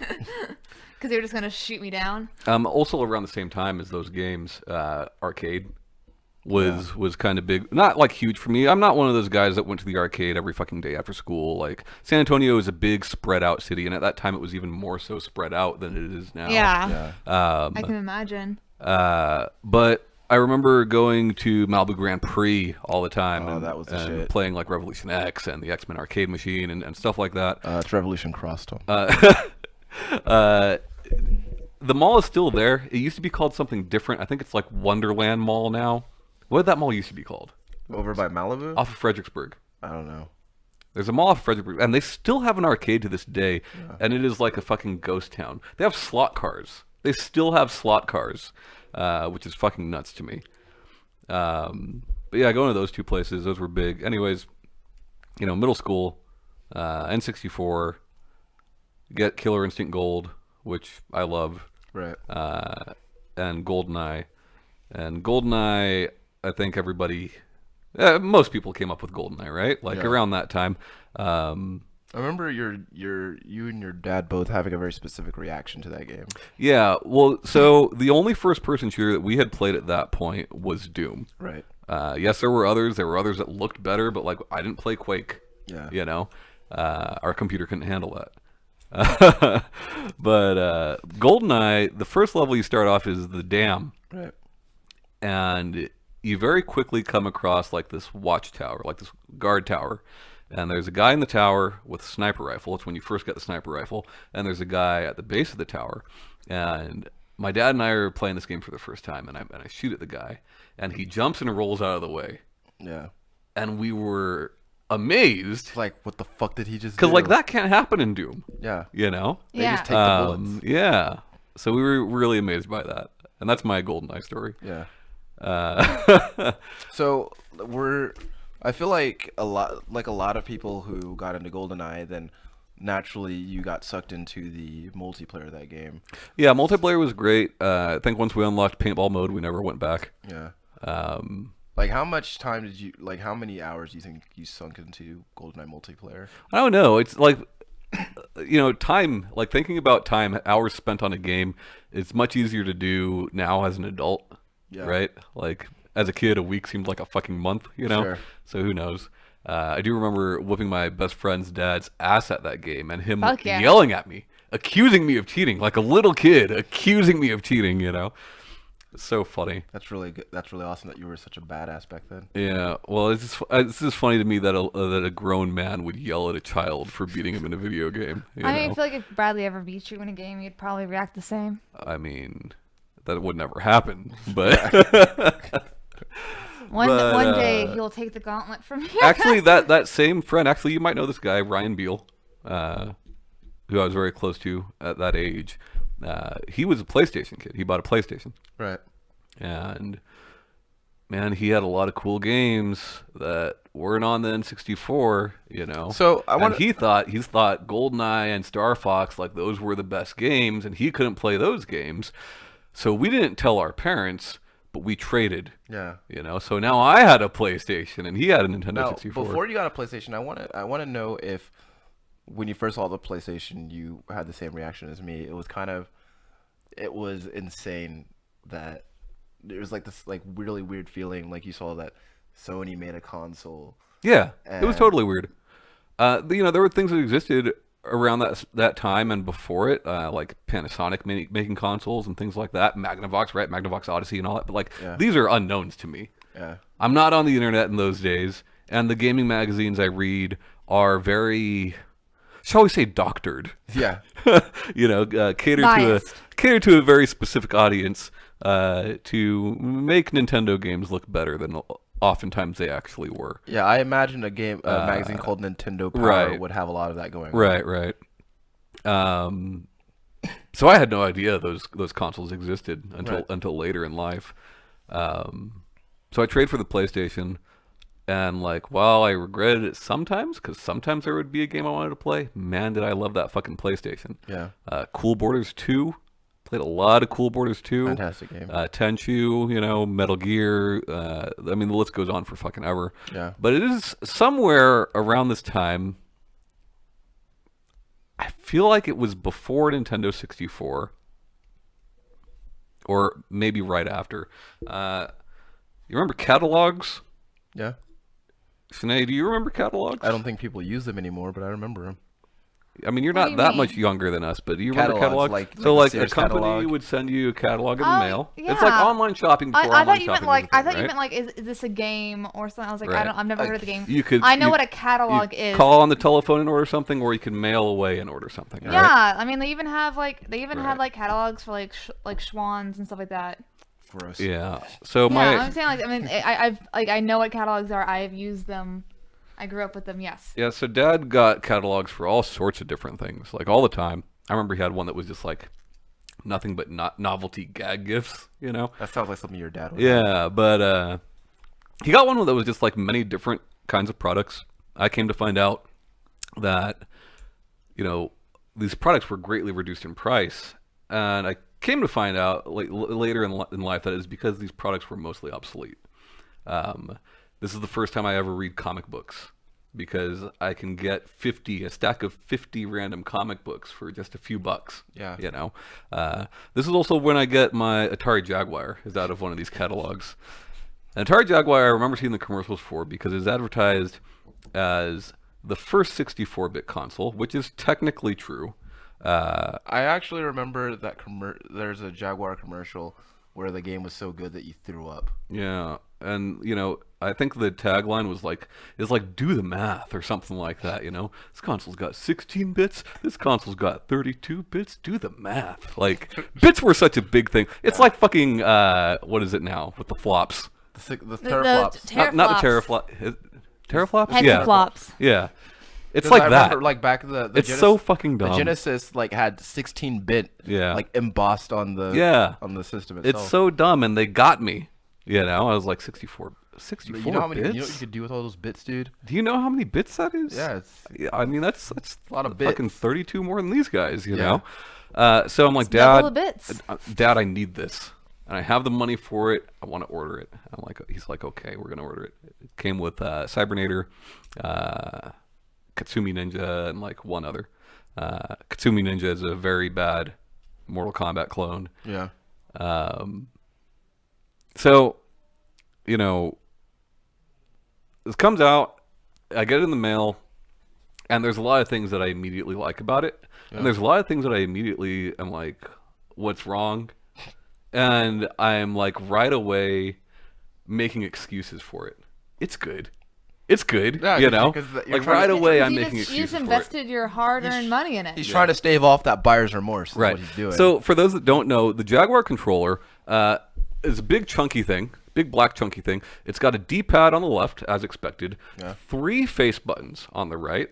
Because they were just gonna shoot me down. Also around the same time as those games, arcade was kind of big. Not like huge for me. I'm not one of those guys that went to the arcade every fucking day after school. Like, San Antonio is a big spread out city, and at that time it was even more so spread out than it is now. Yeah. Yeah. I can imagine. But I remember going to Malibu Grand Prix all the time. Oh, and, that was the and shit. playing like Revolution X and the X-Men arcade machine and stuff like that. It's Revolution Cross, Tom. The mall is still there. It used to be called something different. I think it's like Wonderland Mall now. What did that mall used to be called? Over by Malibu? Off of Fredericksburg. I don't know. There's a mall off of Fredericksburg, and they still have an arcade to this day, and it is like a fucking ghost town. They have slot cars. They still have slot cars, which is fucking nuts to me. But yeah, going to those two places, those were big. Anyways, middle school, N64, get Killer Instinct Gold, which I love, Right. and GoldenEye. And GoldenEye, I think everybody, most people came up with GoldenEye, right? Like Yeah. around that time. I remember you and your dad both having a very specific reaction to that game. Yeah, well, so the only first-person shooter that we had played at that point was Doom. Right. Yes, there were others. There were others that looked better, but like I didn't play Quake. Yeah. You know, our computer couldn't handle that. But GoldenEye, the first level you start off is the dam, Right. and you very quickly come across like this watchtower, like this guard tower. And there's a guy in the tower with a sniper rifle. It's when you first get the sniper rifle. And there's a guy at the base of the tower. And my dad and I are playing this game for the first time. And I shoot at the guy. And he jumps and rolls out of the way. Yeah. And we were amazed. It's like, what the fuck did he just do? Because like that can't happen in Doom. Yeah. You know? They Yeah. just take the bullets. Yeah. So we were really amazed by that. And that's my GoldenEye story. Yeah. Uh, So I feel like a lot of people who got into GoldenEye, then naturally you got sucked into the multiplayer of that game. yeah, multiplayer was great. I think once we unlocked paintball mode, we never went back. Yeah. Um, Like how much time did you how many hours do you think you sunk into GoldenEye multiplayer? I don't know. It's like, time, like thinking about time, hours spent on a game, it's much easier to do now as an adult, Yeah. right? Like as a kid, a week seemed like a fucking month, Sure. So who knows? I do remember whooping my best friend's dad's ass at that game and him Fuck yeah. yelling at me, accusing me of cheating, like a little kid accusing me of cheating, It's so funny. That's really good. That's really awesome that you were such a badass back then. Yeah, well, it's just funny to me that a grown man would yell at a child for beating him in a video game. You I mean, know? I feel like if Bradley ever beat you in a game, you'd probably react the same. I mean, that would never happen. But One But, day he'll take the gauntlet from you. actually, that same friend, you might know this guy, Ryan Beal, who I was very close to at that age. He was a PlayStation kid. He bought a PlayStation, Right. and man, he had a lot of cool games that weren't on the N64. So I want And he thought GoldenEye and Star Fox, like those were the best games, and he couldn't play those games. So we didn't tell our parents, but we traded. Yeah. So now I had a PlayStation and he had a Nintendo Now, 64. before you got a PlayStation, I want to know if when you first saw the PlayStation, you had the same reaction as me. It was insane that there was like this like really weird feeling, like you saw that Sony made a console. Yeah, it was And- totally weird. There were things that existed around that time and before it, like Panasonic making consoles and things like that. Magnavox, right? Magnavox Odyssey and all that. But like Yeah. these are unknowns to me. Yeah. I'm not on the internet in those days, and the gaming magazines I read are very, shall we say, doctored. Yeah. Biased. Cater to a very specific audience to make Nintendo games look better than oftentimes they actually were. Yeah, I imagine a magazine called Nintendo Power right. would have a lot of that going on. Right. So I had no idea those consoles existed until later in life. So I traded for the PlayStation, and while I regretted it sometimes, because sometimes there would be a game I wanted to play, man, did I love that fucking PlayStation. Yeah. Cool Borders 2. Played a lot of Cool Borders 2. Fantastic game. Tenchu, Metal Gear. The list goes on for fucking ever. Yeah. But it is somewhere around this time. I feel like it was before Nintendo 64. Or maybe right after. You remember catalogs? Yeah. Sinead, do you remember catalogs? I don't think people use them anymore, but I remember them. I mean, you're What do not you that mean? much younger than us, but do you remember Catalogs, catalogs? like So, the a Sears company catalog? would send you a catalog in the Oh, mail. It's like yeah. online shopping before I online thought you meant shopping like was a I thing, thought you right? meant like is this a game or something? I was like Right. I've never heard of the game. You could. I know you- what a catalog you is. Call on the telephone and order something, or you can mail away and order something. Right? Yeah, I mean they even have had Right. like catalogs for like Schwann's and stuff like that. Gross. Yeah. So Yeah, my I'm saying I know what catalogs are. I've used them. I grew up with them. Yes. yeah. So Dad got catalogs for all sorts of different things, like all the time. I remember he had one that was just like nothing but novelty gag gifts. That sounds like something your dad would. Yeah, but he got one that was just like many different kinds of products. I came to find out that, these products were greatly reduced in price, and I came to find out later in life that it is because these products were mostly obsolete. This is the first time I ever read comic books, because I can get a stack of 50 random comic books for just a few bucks. Yeah. You know, this is also when I get my Atari Jaguar is out of one of these catalogs. An Atari Jaguar, I remember seeing the commercials for because it's advertised as the first 64-bit console, which is technically true. I actually remember that there's a Jaguar commercial where the game was so good that you threw up. Yeah, and you know, I think the tagline was like, do the math or something like that, you know? This console's got 16 bits, this console's got 32 bits, do the math. Like, bits were such a big thing. It's like fucking, what is it now with the flops? The teraflops. Not the teraflop. Teraflops? Petaflops. Yeah. It's 'Cause like I that. remember, like back the It's Genesis, so fucking dumb. The Genesis like had 16-bit like embossed on the system itself. It's so dumb, and they got me. You know, I was like 64 you know how many, bits? you know what you could do with all those bits, dude? Do you know how many bits that is? Yeah, I mean, that's a lot of bits. Fucking 32 more than these guys, you know? So I'm like, double Dad, the bits. Dad, I need this. And I have the money for it. I want to order it. He's like, okay, we're going to order it. It came with Cybernator, Katsumi Ninja, and like one other. Katsumi Ninja is a very bad Mortal Kombat clone. Yeah. So, you know, this comes out, I get it in the mail, and there's a lot of things that I immediately like about it. Yeah. And there's a lot of things that I immediately am like, what's wrong? And I'm like right away making excuses for it. It's good. It's good, yeah, you know? Like right away I'm making excuses for it. You've invested your hard-earned money in it. He's trying to stave off that buyer's remorse. Right. What he's doing. So for those that don't know, the Jaguar controller is a big chunky thing, big black chunky thing. It's got a D-pad on the left, as expected, 3 face buttons on the right,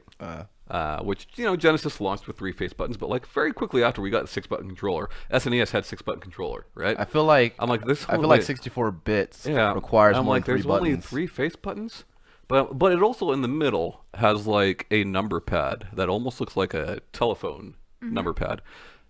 which, you know, Genesis launched with 3 face buttons, but like very quickly after we got the 6-button controller, SNES had 6-button controller, right? I feel like 64 bits requires more than 3 there's buttons. only 3 face buttons. But it also in the middle has like a number pad that almost looks like a telephone number pad,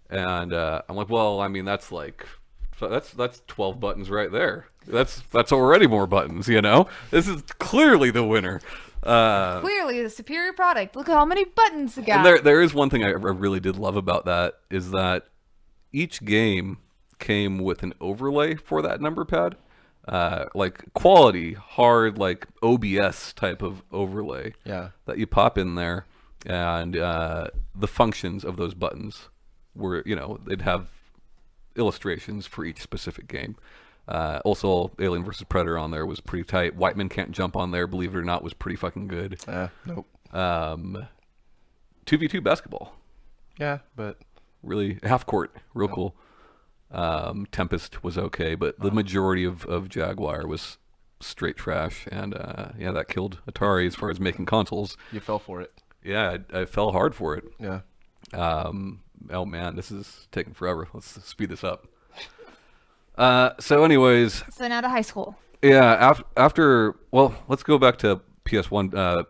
and I'm like, well, I mean that's 12 buttons right there. That's already more buttons, you know. This is clearly the winner. Clearly the superior product. Look at how many buttons it got. And there is one thing I really did love about that is that each game came with an overlay for that number pad. Like quality, hard, like OBS type of overlay that you pop in there, and the functions of those buttons were, you know, they'd have illustrations for each specific game. Also, Alien vs. Predator on there was pretty tight. White Men Can't Jump on there, believe it or not, was pretty fucking good. Nope. 2v2 basketball. Yeah, but really half court, real cool. Tempest was okay, but the majority of Jaguar was straight trash, and that killed Atari as far as making consoles. You fell for it. Yeah, I fell hard for it. Yeah. Oh man, this is taking forever. Let's speed this up. So anyways. So now to high school. Yeah, after well, let's go back to PS1.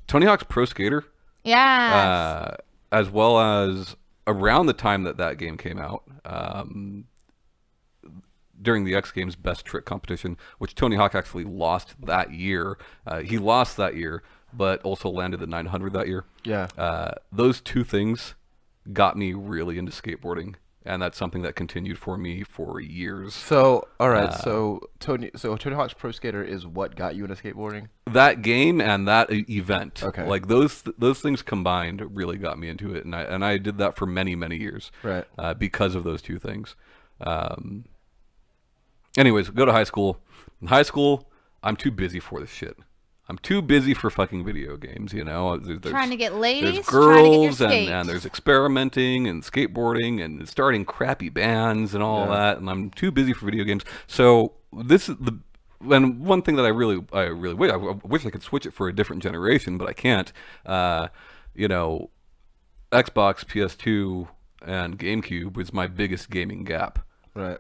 Tony Hawk's Pro Skater. Yeah. As well as around the time that game came out, during the X Games Best Trick competition, which Tony Hawk actually lost that year. He lost that year, but also landed the 900 that year. Yeah. Those two things got me really into skateboarding, and that's something that continued for me for years. So, all right. So Tony Hawk's Pro Skater is what got you into skateboarding? That game and that event. Okay. Like those things combined really got me into it, and I did that for many years. Right. Because of those two things. Anyways, go to high school. In high school, I'm too busy for this shit. I'm too busy for fucking video games, you know. There's, trying to get ladies, there's girls, trying to get your skate. and there's experimenting and skateboarding and starting crappy bands and all that, and I'm too busy for video games. So this is and one thing that I really wish I could switch it for a different generation, but I can't. You know, Xbox, PS2, and GameCube was my biggest gaming gap. Right.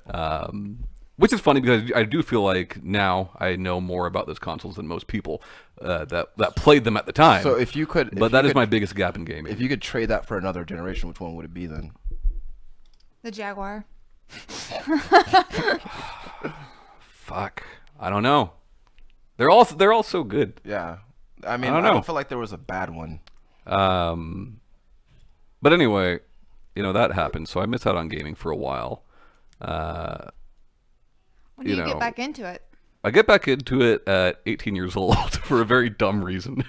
Which is funny because I do feel like now I know more about those consoles than most people that played them at the time. So if you could, but that is my biggest gap in gaming. If you could trade that for another generation, which one would it be then? The Jaguar. Fuck, I don't know. They're all so good. Yeah, I mean, I I don't don't feel like there was a bad one. But anyway, that happened, so I missed out on gaming for a while. When do you get back into it? I get back into it at 18 years old for a very dumb reason.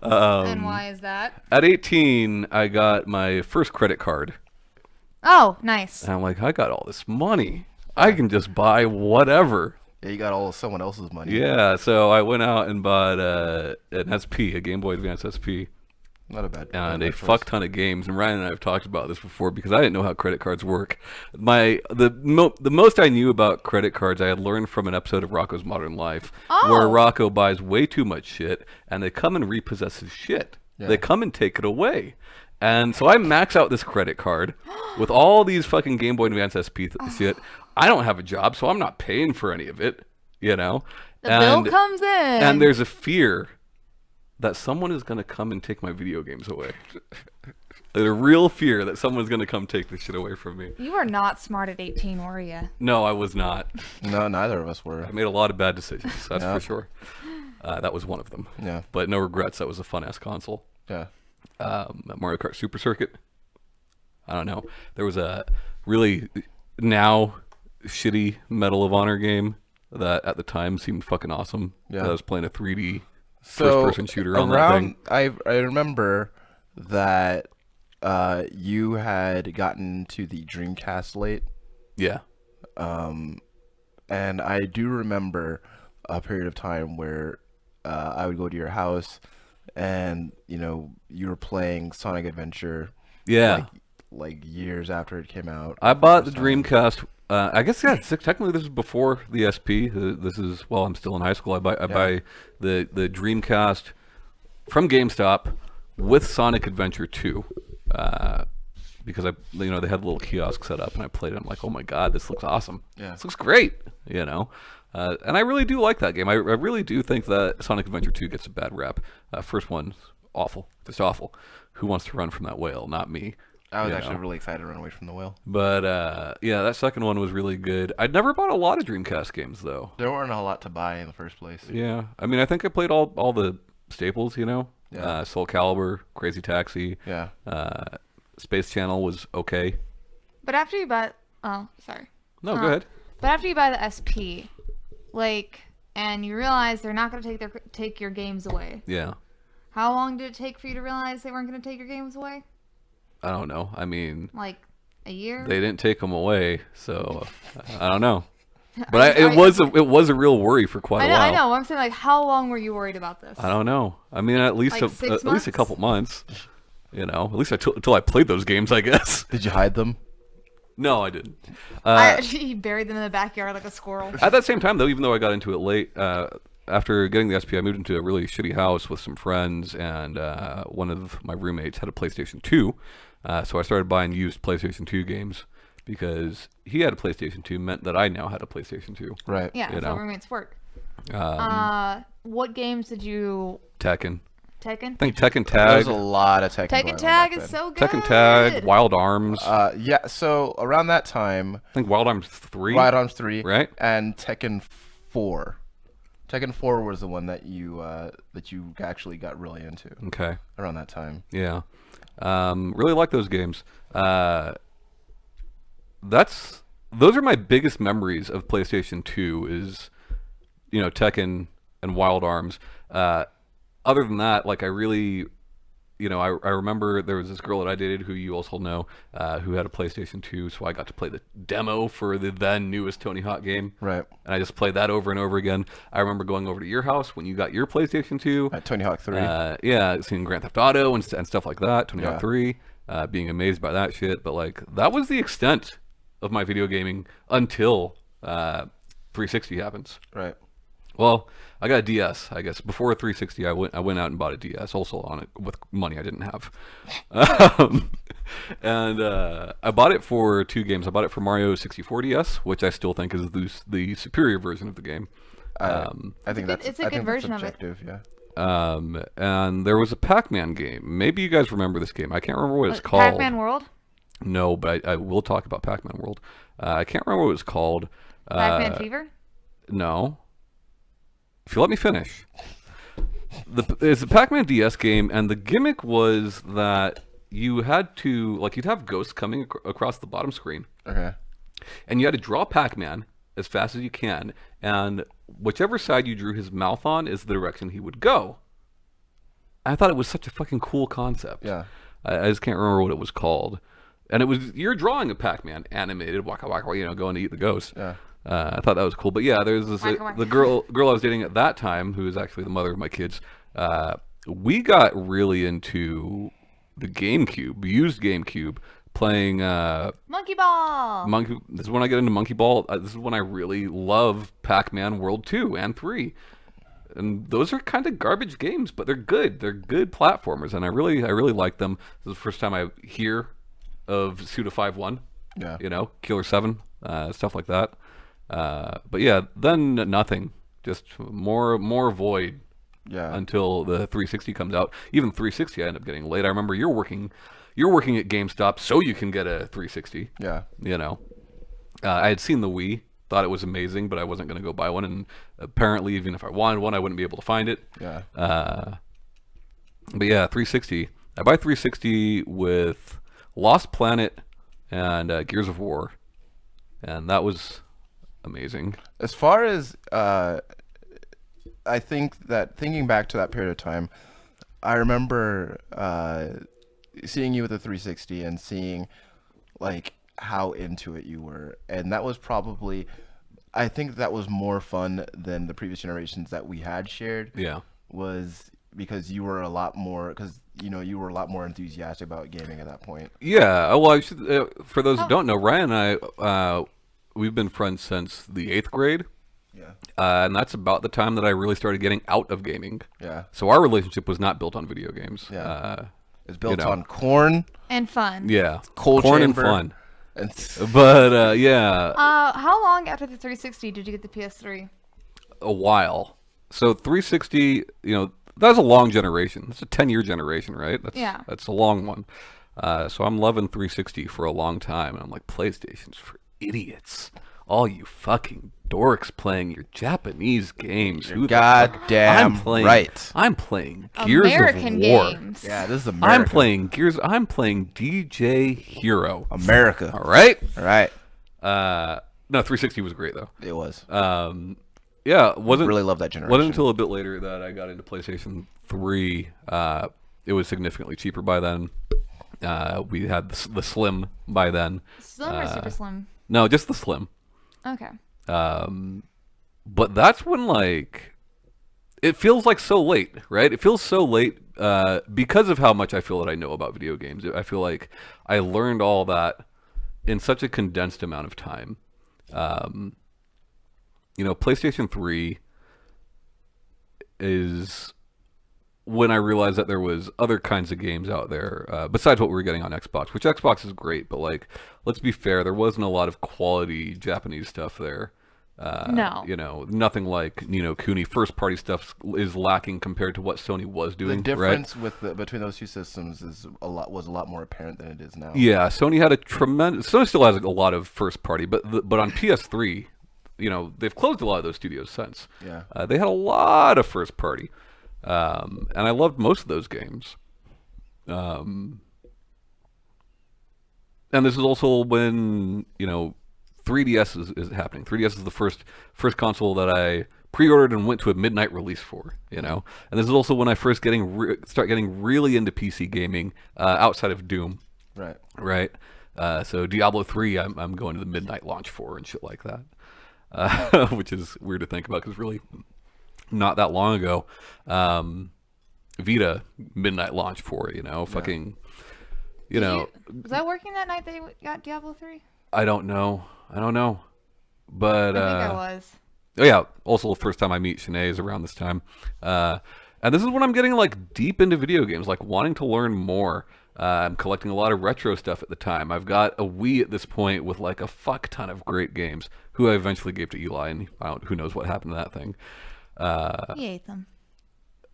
And why is that? At 18, I got my first credit card. Oh, nice. And I'm like, I got all this money. I can just buy whatever. Yeah, you got all of someone else's money. Yeah, so I went out and bought an SP, a Game Boy Advance SP. Not a bad. And a fuck ton of games. And Ryan and I have talked about this before because I didn't know how credit cards work. The most I knew about credit cards I had learned from an episode of Rocco's Modern Life, where Rocco buys way too much shit, and they come and repossess his shit. Yeah. They come and take it away. And so I max out this credit card with all these fucking Game Boy Advance SP shit. I don't have a job, so I'm not paying for any of it, The bill comes in. And there's a fear that someone is going to come and take my video games away. There's a real fear that someone's going to come take this shit away from me. You were not smart at 18, were you? No, I was not. No, neither of us were. I made a lot of bad decisions, that's for sure. That was one of them. Yeah. But no regrets, that was a fun-ass console. Yeah. Mario Kart Super Circuit. I don't know. There was a really now shitty Medal of Honor game that at the time seemed fucking awesome. Yeah. I was playing a 3D first-person shooter on that thing. I remember that you had gotten to the Dreamcast late. Yeah. And I do remember a period of time where I would go to your house and, you were playing Sonic Adventure. Yeah. Like years after it came out. I bought the Dreamcast. I guess technically this is before the SP. This is while I'm still in high school. I buy the Dreamcast from GameStop with Sonic Adventure 2 because they had a little kiosk set up and I played it. I'm like, oh my god, this looks awesome. Yeah, this looks great. And I really do like that game. I really do think that Sonic Adventure 2 gets a bad rap. First one's awful, just awful. Who wants to run from that whale? Not me. I was actually really excited to run away from the whale. But, that second one was really good. I'd never bought a lot of Dreamcast games, though. There weren't a lot to buy in the first place. Yeah. I mean, I think I played all the staples, Yeah. Soul Calibur, Crazy Taxi. Yeah. Space Channel was okay. But after you buy... Oh, sorry. No, go ahead. But after you buy the SP, and you realize they're not going to take your games away. Yeah. How long did it take for you to realize they weren't going to take your games away? I don't know. I mean... Like a year? They didn't take them away, so I don't know. But it was a real worry for quite a while. I know. I'm saying, how long were you worried about this? I don't know. I mean, at least at least a couple months. At least until I played those games, I guess. Did you hide them? No, I didn't. He buried them in the backyard like a squirrel. At that same time, though, even though I got into it late, after getting the SP, I moved into a really shitty house with some friends, and one of my roommates had a PlayStation 2. So I started buying used PlayStation 2 games because he had a PlayStation 2 meant that I now had a PlayStation 2. Right. Yeah, that's how roommates work. What games did you... Tekken. I think Tekken Tag. There's a lot of Tekken. Tekken Tag is so good. Tekken Tag, Wild Arms. Yeah, so around that time... I think Wild Arms 3. Wild Arms 3. Right. And Tekken 4. Tekken 4 was the one that you actually got really into. Okay. Around that time. Yeah. Really like those games. Those are my biggest memories of PlayStation 2 is, Tekken and Wild Arms. Other than that, I really, I remember there was this girl that I dated who you also know, who had a PlayStation 2, so I got to play the demo for the then newest Tony Hawk game. Right. And I just played that over and over again. I remember going over to your house when you got your PlayStation 2. Tony Hawk 3. Yeah, seeing Grand Theft Auto and stuff like that, Tony Hawk 3, being amazed by that shit. But, that was the extent of my video gaming until 360 happens. Right. Well, I got a DS, I guess. Before a 360, I went out and bought a DS, also on it with money I didn't have. Um, and I bought it for two games. I bought it for Mario 64 DS, which I still think is the superior version of the game. I think it's a good version of it. Yeah. And there was a Pac-Man game. Maybe you guys remember this game. I can't remember what it's called. Pac-Man World? No, but I will talk about Pac-Man World. I can't remember what it was called. Pac-Man Fever? No. If you let me finish. It's a Pac-Man DS game, and the gimmick was that you had to, like, you'd have ghosts coming across the bottom screen. Okay. And you had to draw Pac-Man as fast as you can, and whichever side you drew his mouth on is the direction he would go. I thought it was such a fucking cool concept. Yeah. I just can't remember what it was called. And it was, you're drawing a Pac-Man animated, waka waka, going to eat the ghost. Yeah. I thought that was cool. But yeah, there's this, the girl I was dating at that time, who is actually the mother of my kids, we got really into the GameCube, used GameCube, playing Monkey Ball! This is when I get into Monkey Ball. This is when I really love Pac-Man World 2 and 3. And those are kind of garbage games, but they're good. They're good platformers, and I really like them. This is the first time I hear of Suda 5-1. Yeah. You know, Killer 7, stuff like that. But yeah, then nothing. Just more void. Yeah. Until the 360 comes out. Even 360 I end up getting late. I remember you're working at GameStop so you can get a 360. Yeah. You know. I had seen the Wii, thought it was amazing, but I wasn't going to go buy one, and apparently even if I wanted one, I wouldn't be able to find it. Yeah. But yeah, 360. I buy 360 with Lost Planet and Gears of War, and that was amazing. As far as I think that thinking back to that period of time, I remember seeing you with the 360 and seeing like how into it you were, and that was probably, I think that was more fun than the previous generations that we had shared. Yeah. Was because you were a lot more, because you were a lot more enthusiastic about gaming at that point. Yeah. Well, I should, for those who don't know, Ryan and I, we've been friends since the 8th grade. Yeah. And that's about the time that I really started getting out of gaming. Yeah. So our relationship was not built on video games. Yeah. It's built on corn and fun. Yeah. Cold corn chamber, and fun. and But yeah. How long after the 360 did you get the PS3? A while. So 360, that's a long generation. It's a 10-year generation, right? That's a long one. So I'm loving 360 for a long time, and I'm like, PlayStation's for idiots. All you fucking dorks playing your Japanese games. Who goddamn right. I'm playing Gears American of War. games. Yeah, this is America. I'm playing DJ Hero. America. All right? All right. No, 360 was great, though. It was. Yeah, wasn't really love that generation. Wasn't until a bit later that I got into PlayStation 3. It was significantly cheaper by then. We had the Slim by then. Slim or Super Slim? No, just the Slim. Okay. But that's when, like, it feels like so late, right? It feels so late because of how much I feel that I know about video games. I feel like I learned all that in such a condensed amount of time. PlayStation 3 is when I realized that there was other kinds of games out there besides what we were getting on Xbox, which Xbox is great, but, like, let's be fair, there wasn't a lot of quality Japanese stuff there. No. Nothing like Ni no Kuni. First party stuff is lacking compared to what Sony was doing. The difference right? between those two systems was a lot more apparent than it is now. Yeah, Sony had Sony still has a lot of first party, but on PS3, they've closed a lot of those studios since. Yeah. They had a lot of first party. And I loved most of those games. And this is also when, 3DS is happening. 3DS is the first console that I pre-ordered and went to a midnight release for, And this is also when I first start getting really into PC gaming outside of Doom. Right. Right. So Diablo 3 I'm going to the midnight launch for and shit like that. Which is weird to think about because really not that long ago, Vita midnight launch for it, fucking, was that working that night that you got Diablo 3? I don't know, but I think I was. Oh yeah. Also, the first time I meet Shanae is around this time, and this is when I'm getting like deep into video games, like wanting to learn more. I'm collecting a lot of retro stuff at the time. I've got a Wii at this point with like a fuck ton of great games, who I eventually gave to Eli, and who knows what happened to that thing. He ate them.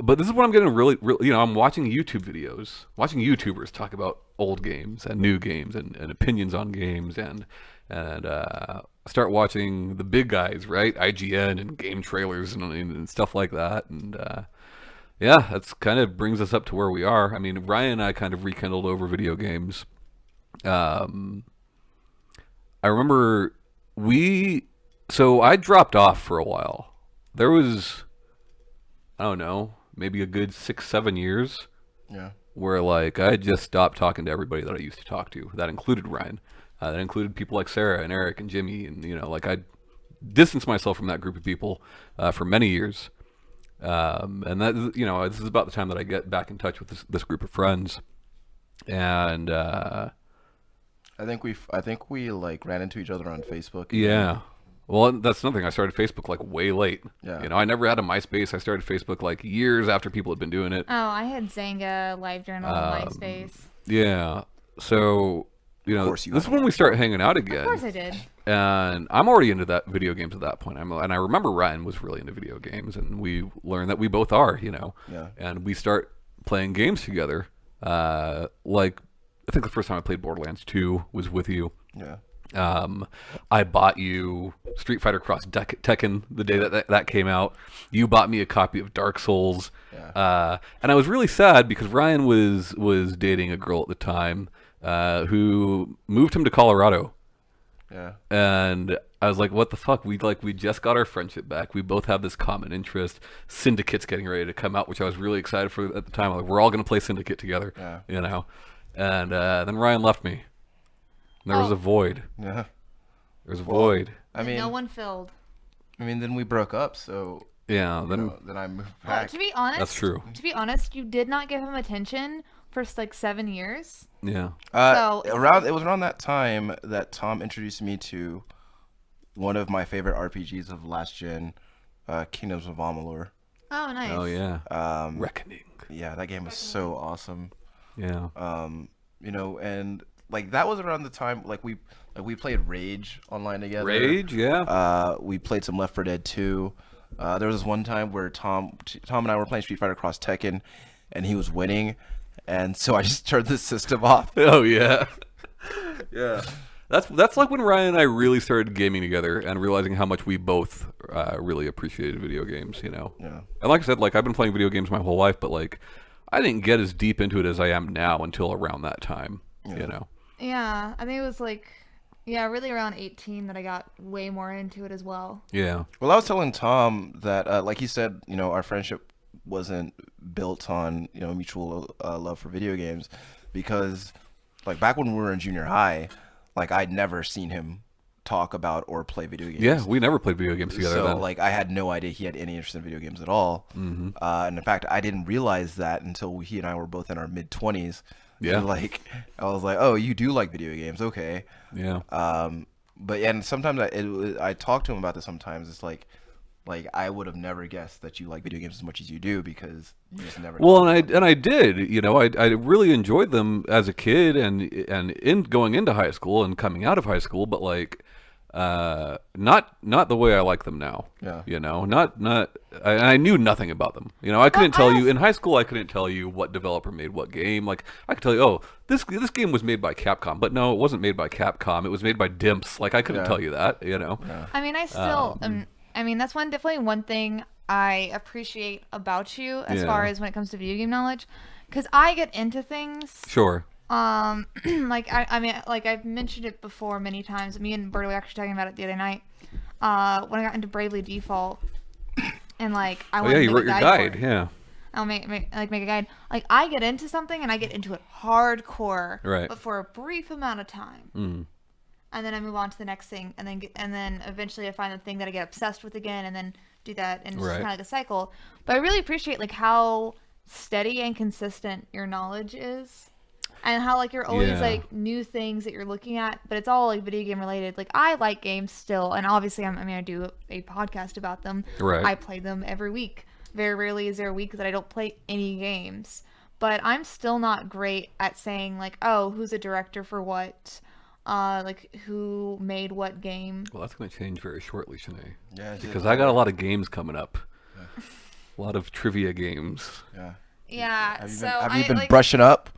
But this is when I'm getting really, I'm watching YouTube videos, watching YouTubers talk about old games and new games and opinions on games, and start watching the big guys, right? IGN and game trailers and stuff like that. And yeah, that's kind of brings us up to where we are. I mean, Ryan and I kind of rekindled over video games. I remember so I dropped off for a while. There was, I don't know, maybe a good 6-7 years. Yeah. Where like I just stopped talking to everybody that I used to talk to. That included Ryan. That included people like Sarah and Eric and Jimmy, and like I distanced myself from that group of people for many years. And that this is about the time that I get back in touch with this group of friends. And I think we like ran into each other on Facebook. Yeah. Well, that's something. I started Facebook like way late. Yeah. I never had a MySpace. I started Facebook like years after people had been doing it. Oh, I had Zanga, LiveJournal, MySpace. Yeah. So, Of course you this is had. when we start hanging out again. Of course I did. And I'm already into that video games at that point. And I remember Ryan was really into video games, and we learned that we both are, Yeah. And we start playing games together. Like, I think the first time I played Borderlands 2 was with you. Yeah. I bought you Street Fighter Cross Tekken the day that came out. You bought me a copy of Dark Souls. Yeah. And I was really sad because Ryan was dating a girl at the time who moved him to Colorado. Yeah. And I was like, what the fuck? We just got our friendship back. We both have this common interest. Syndicate's getting ready to come out, which I was really excited for at the time. Like, we're all going to play Syndicate together. Yeah. And then Ryan left me. And there was a void. Yeah. There was a void. I mean, no one filled. I mean, then we broke up, so Yeah, then then I moved Well, back. to be honest, that's true. To be honest, you did not give him attention for like 7 years. Yeah. So- It was around that time that Tom introduced me to one of my favorite RPGs of last gen, Kingdoms of Amalur. Oh, nice. Oh yeah. Reckoning. Yeah, that game was so awesome. Yeah. And like that was around the time like we played Rage online together. Rage, yeah. We played some Left 4 Dead 2. There was this one time where Tom and I were playing Street Fighter Cross Tekken, and he was winning, and so I just turned the system off. Oh yeah. Yeah. That's like when Ryan and I really started gaming together and realizing how much we both really appreciated video games, Yeah. And like I said, like I've been playing video games my whole life, but like I didn't get as deep into it as I am now until around that time, Yeah, I think it was like, really around 18 that I got way more into it as well. Yeah. Well, I was telling Tom that, like he said, our friendship wasn't built on, mutual love for video games, because, like, back when we were in junior high, like, I'd never seen him talk about or play video games. Yeah, we never played video games together So, then. like, I had no idea he had any interest in video games at all. Mm-hmm. And in fact, I didn't realize that until he and I were both in our mid-20s. Yeah. And, like, I was like, oh, you do like video games. Okay. Yeah. But and sometimes I talk to him about this. Sometimes it's like I would have never guessed that you like video games as much as you do, because you just never. Well, and I did, I really enjoyed them as a kid and in going into high school and coming out of high school, but like not the way I like them now. Yeah. I knew nothing about them. I couldn't tell you in high school. I couldn't tell you what developer made what game. Like I could tell you, oh, this game was made by Capcom, but no, it wasn't made by Capcom. It was made by Dimps. Like I couldn't tell you that. Yeah. I mean, I still, that's definitely one thing I appreciate about you as far as when it comes to video game knowledge, because I get into things. Sure. Like I've mentioned it before many times. Me and Bert were actually talking about it the other night. When I got into Bravely Default, and like I wanted to you make wrote a your guide. guide. Yeah. I'll make a guide. Like I get into something and I get into it hardcore, Right. but for a brief amount of time. Mm. And then I move on to the next thing, and then eventually I find the thing that I get obsessed with again, and then do that, and it's Right. kind of like a cycle. But I really appreciate like how steady and consistent your knowledge is. and how like you're always Yeah. like new things that you're looking at, but it's all like video game related. Like I like games still, and obviously I do a podcast about them. Right. I play them every week. Very rarely is there a week that I don't play any games. But I'm still not great at saying like, oh, who's a director for what, like who made what game. Well, that's going to change very shortly, Shanae. Yeah, it Because is. I got a lot of games coming up. A lot of trivia games. Yeah. Yeah, Have you so been, have you I been like brushing up?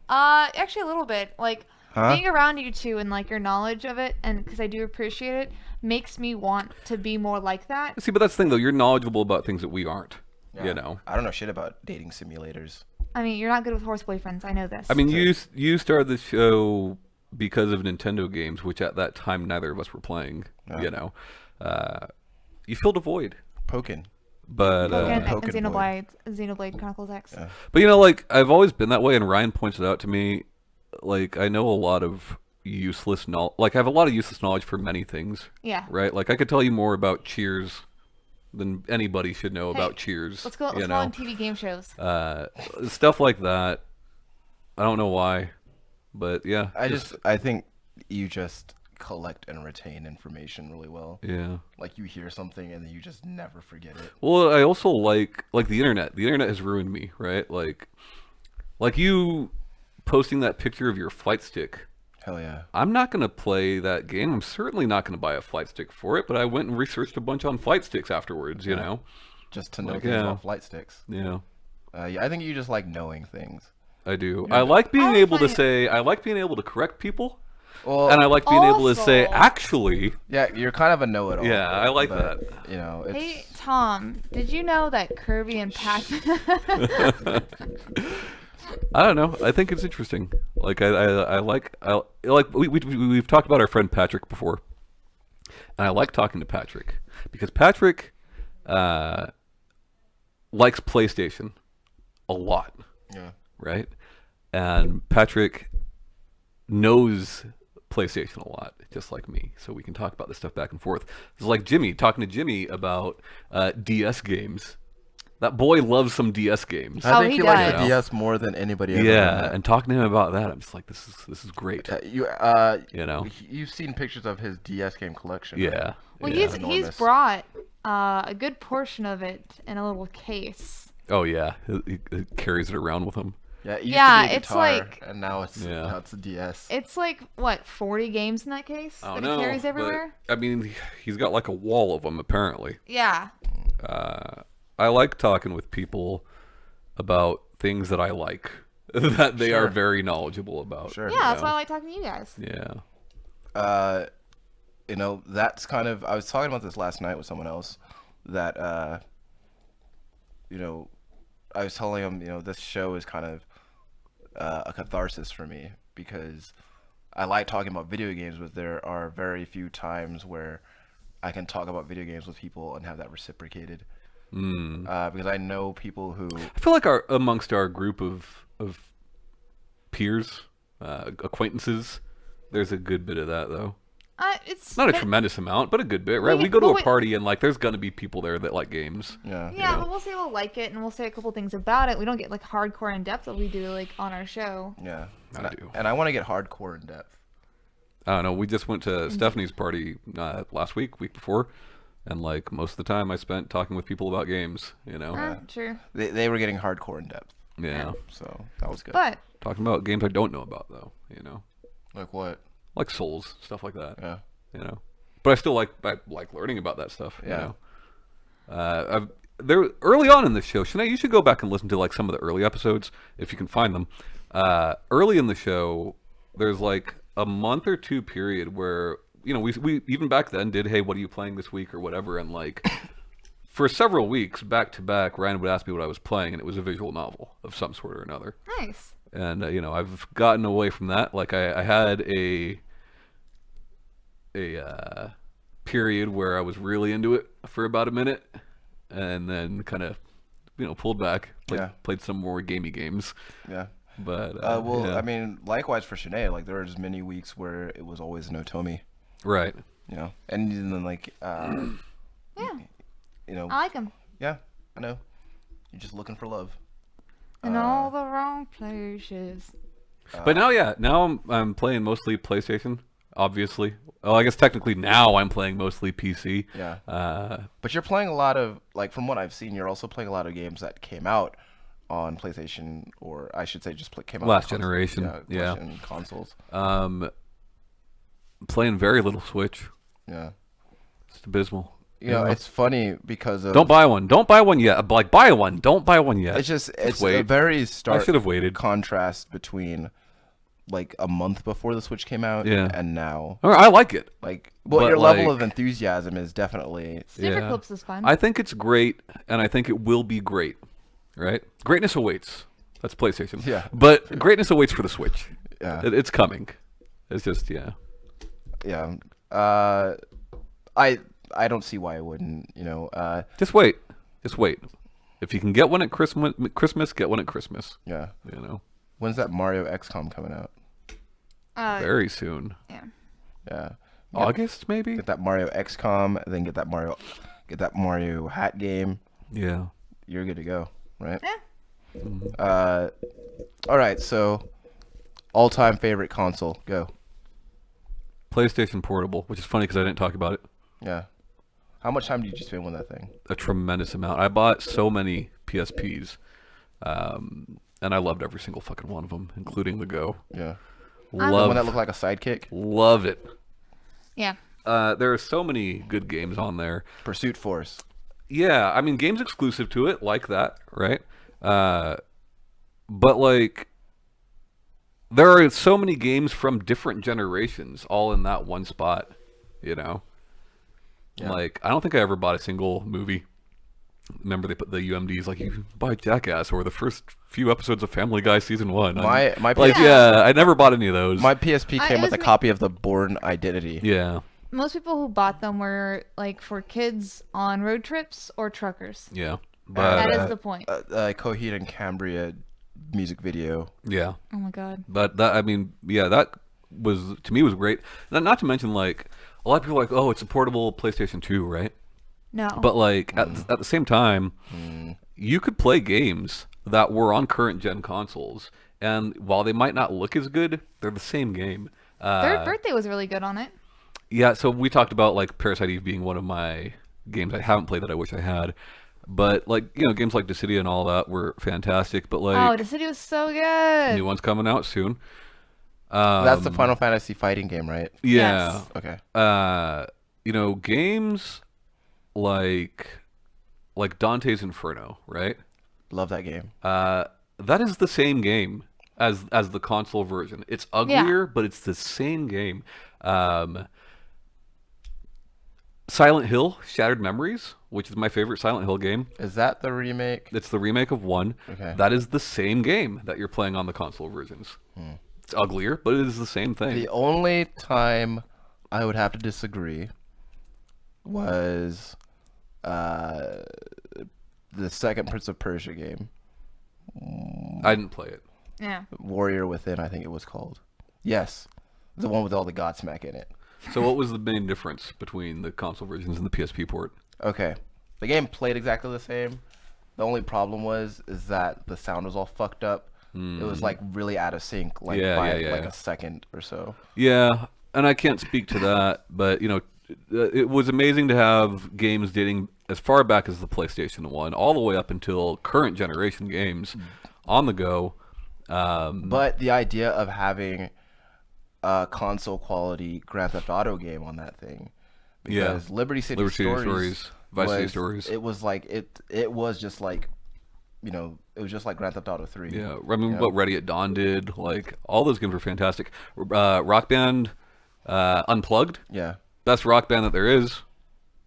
actually a little bit like. Huh? Being around you two and like your knowledge of it, and because I do appreciate it, makes me want to be more like that. See, but that's the thing, though. You're knowledgeable about things that we aren't. Yeah. You know. I don't know shit about dating simulators. I mean, you're not good with horse boyfriends. I know this. I mean, you started the show because of Nintendo games, which at that time neither of us were playing. Yeah. You know, you filled a void. Poking. But Again, Pokken Xenoblade Chronicles X. Yeah. but you know, like I've always been that way, and Ryan points it out to me. Like I know a lot of useless knowledge. Like I have a lot of useless knowledge for many things. Yeah. Right. Like I could tell you more about Cheers than anybody should know Hey, about Cheers. Let's go. you Let's go know? on TV game shows. Stuff like that. I don't know why, but yeah. I think you just collect and retain information really well. Yeah. Like you hear something and then you just never forget it. Well, I also like the internet. The internet has ruined me, right? Like you posting that picture of your flight stick. Hell yeah. I'm not going to play that game. I'm certainly not going to buy a flight stick for it, but I went and researched a bunch on flight sticks afterwards, you know? Just to know Like, things yeah. about flight sticks. Yeah, Yeah, I think you just like knowing things. I do. I like being I able to find- say, I like being able to correct people, Well, and I like being able to say, Also- actually, yeah, you're kind of a know-it-all. Yeah, I like but, that. You know, it's Hey Tom, did you know that Kirby and Patrick? I don't know. I think it's interesting. Like I like we've talked about our friend Patrick before, and I like talking to Patrick because Patrick likes PlayStation a lot, yeah. right? And Patrick knows PlayStation a lot, just like me. So we can talk about this stuff back and forth. It's like Jimmy talking to Jimmy about DS games. That boy loves some DS games. I think he he likes does. the DS more than anybody ever Yeah, met. and talking to him about that, I'm just like, this is great. You know? you've seen pictures of his DS game collection. Right? Yeah. Well, yeah. he's Enormous. brought a good portion of it in a little case. Oh yeah, he carries it around with him. Yeah, it used Yeah, to be a it's guitar, like- and now it's Yeah. a DS. It's like what 40 games in that case I that don't know. he carries but, everywhere. I mean, he's got like a wall of them apparently. Yeah. I like talking with people about things that I like that they are Sure. very knowledgeable about. Sure. Yeah, you that's know? why I like talking to you guys. Yeah. You know, that's kind of, I was talking about this last night with someone else that, you know, I was telling him, you know, this show is kind of a catharsis for me because I like talking about video games, but there are very few times where I can talk about video games with people and have that reciprocated. Because I know people who, I feel like amongst our group of peers, acquaintances, there's a good bit of that though. It's Not a but- tremendous amount, but a good bit, right? We- We go to well, a we- party and like there's gonna be people there that like games. yeah, Yeah, but we'll say we'll like it, and we'll say a couple things about it. We don't get like hardcore in depth that we do like on our show. yeah. I do. And I want to get hardcore in depth. I don't know. We just went to Stephanie's party last week before, and like most of the time I spent talking with people about games. You know. True. They were getting hardcore in depth, Yeah. so that was good. But Talking about games I don't know about though. You know, Like what? like Souls, stuff like that. Yeah. You know, but I still like learning about that stuff. Yeah. You know. There early on in the show, Shanae, you should go back and listen to like some of the early episodes if you can find them. Early in the show, there's like a month or two period where you know we even back then did, hey, what are you playing this week or whatever, and like for several weeks back to back, Ryan would ask me what I was playing, and it was a visual novel of some sort or another. nice. And you know, I've gotten away from that. Like I had a period where I was really into it for about a minute, and then kind of pulled back. Played some more gamey games. Yeah. But Well, yeah. I mean, likewise for Shanae, like there was many weeks where it was always no Tommy, Right. you know, and then like, Yeah, you know, I like them. yeah, I know, you're just looking for love. In all the wrong places. But now I'm playing mostly PlayStation, obviously. Oh, I guess technically now I'm playing mostly PC. Yeah. But you're playing a lot of, like, from what I've seen, you're also playing a lot of games that came out on PlayStation, or I should say just came out Last on generation. Yeah. and consoles. Playing very little Switch. Yeah. It's abysmal. You know, it's funny because of... Don't buy one. Don't buy one yet. Like, buy one. Don't buy one yet. It's wait. a very stark I should have waited. contrast between, like, a month before the Switch came out and now. I like it. Like, well, your level of enthusiasm is definitely... Sniffer Clips is fun. I think it's great, and I think it will be great. Right? Greatness awaits. That's PlayStation. Yeah. But greatness awaits for the Switch. Yeah. It's coming. It's just, Yeah. I don't see why I wouldn't, you know. Just wait. Just wait. If you can get one at Christmas, get one at Christmas. Yeah. You know. When's that Mario XCOM coming out? Very soon. Yeah. Yeah. August, maybe? Get that Mario XCOM, then get that Mario hat game. Yeah. You're good to go, right? Yeah. All right, so all-time favorite console, go. PlayStation Portable, which is funny because I didn't talk about it. Yeah. How much time did you spend with that thing? A tremendous amount. I bought so many PSPs, and I loved every single fucking one of them, including the Go. Yeah. The one that looked like a sidekick? Loved it. Yeah. There are so many good games on there. Pursuit Force. Yeah, I mean, games exclusive to it, like that, right? But, like, there are so many games from different generations all in that one spot, you know? Yeah. Like, I don't think I ever bought a single movie. Remember they put the UMDs, like, you buy Jackass or the first few episodes of Family Guy Season 1. I never bought any of those. My PSP came with a copy of The Bourne Identity. Yeah. Most people who bought them were, like, for kids on road trips or truckers. Yeah. But, that is the point. Coheed and Cambria music video. Yeah. Oh, my God. But, that, I mean, yeah, that was, to me, was great. Not to mention, like, a lot of people are like, oh, it's a portable PlayStation 2, right? No. But, like, at the same time, you could play games that were on current-gen consoles, and while they might not look as good, they're the same game. Third Birthday was really good on it. Yeah, so we talked about, like, Parasite Eve being one of my games I haven't played that I wish I had. But, like, you know, games like Dissidia and all that were fantastic, but, like... Oh, Dissidia was so good! New one's coming out soon. That's the Final Fantasy fighting game, right? Yeah. Yes. Okay. You know, games like Dante's Inferno, right? Love that game. That is the same game as the console version. It's uglier, but it's the same game. Silent Hill, Shattered Memories, which is my favorite Silent Hill game. Is that the remake? It's the remake of 1. Okay. That is the same game that you're playing on the console versions. It's uglier, but it is the same thing. The only time I would have to disagree was the second Prince of Persia game. I didn't play it. Yeah. Warrior Within, I think it was called. Yes. The one with all the Godsmack in it. So what was the main difference between the console versions and the PSP port? Okay. The game played exactly the same. The only problem is that the sound was all fucked up. It was like really out of sync, like by like a second or so. Yeah, and I can't speak to that, but you know, it was amazing to have games dating as far back as the PlayStation 1, all the way up until current generation games on the go. But the idea of having a console quality Grand Theft Auto game on that thing, because Liberty City Stories, Vice City Stories, it was like it was just like, you know, it was just like Grand Theft Auto 3. Yeah, I mean, what Ready at Dawn did, like, all those games were fantastic. Rock Band Unplugged, best Rock Band that there is,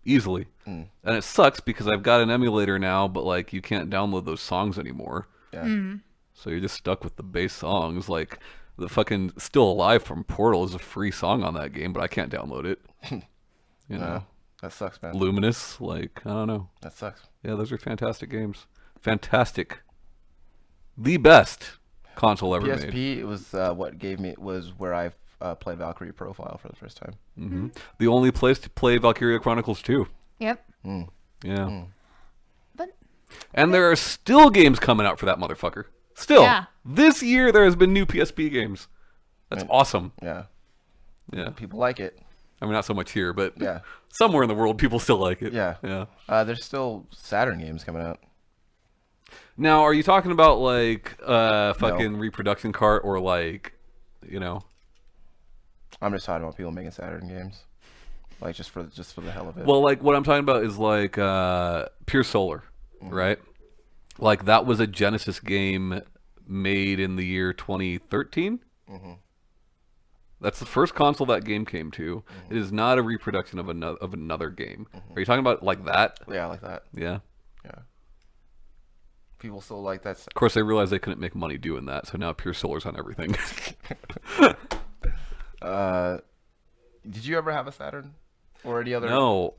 easily. And it sucks because I've got an emulator now, but, like, you can't download those songs anymore. So you're just stuck with the base songs. Like, the fucking Still Alive from Portal is a free song on that game, but I can't download it. You know? That sucks, man. Luminous, like, I don't know. That sucks. Yeah, those are fantastic games. Fantastic. The best console ever made. PSP, it was was where I played Valkyrie Profile for the first time. The only place to play Valkyria Chronicles 2. Yep. Yeah. But And there are still games coming out for that motherfucker. Still, Yeah. this year there has been new PSP games. That's awesome. Yeah. Yeah. People like it. I mean, not so much here, but Yeah. somewhere in the world, people still like it. Yeah. Yeah. There's still Saturn games coming out. Now, are you talking about like fucking reproduction cart or like, you know? I'm just talking about people making Saturn games, like just for the hell of it. Well, like what I'm talking about is like Pure Solar, right? Like that was a Genesis game made in the year 2013. That's the first console that game came to. It is not a reproduction of another game. Are you talking about like that? Yeah, like that. Yeah. Yeah. People still like that. Of course, they realized they couldn't make money doing that, so now Pure Solar's on everything. Did you ever have a Saturn or any other? No.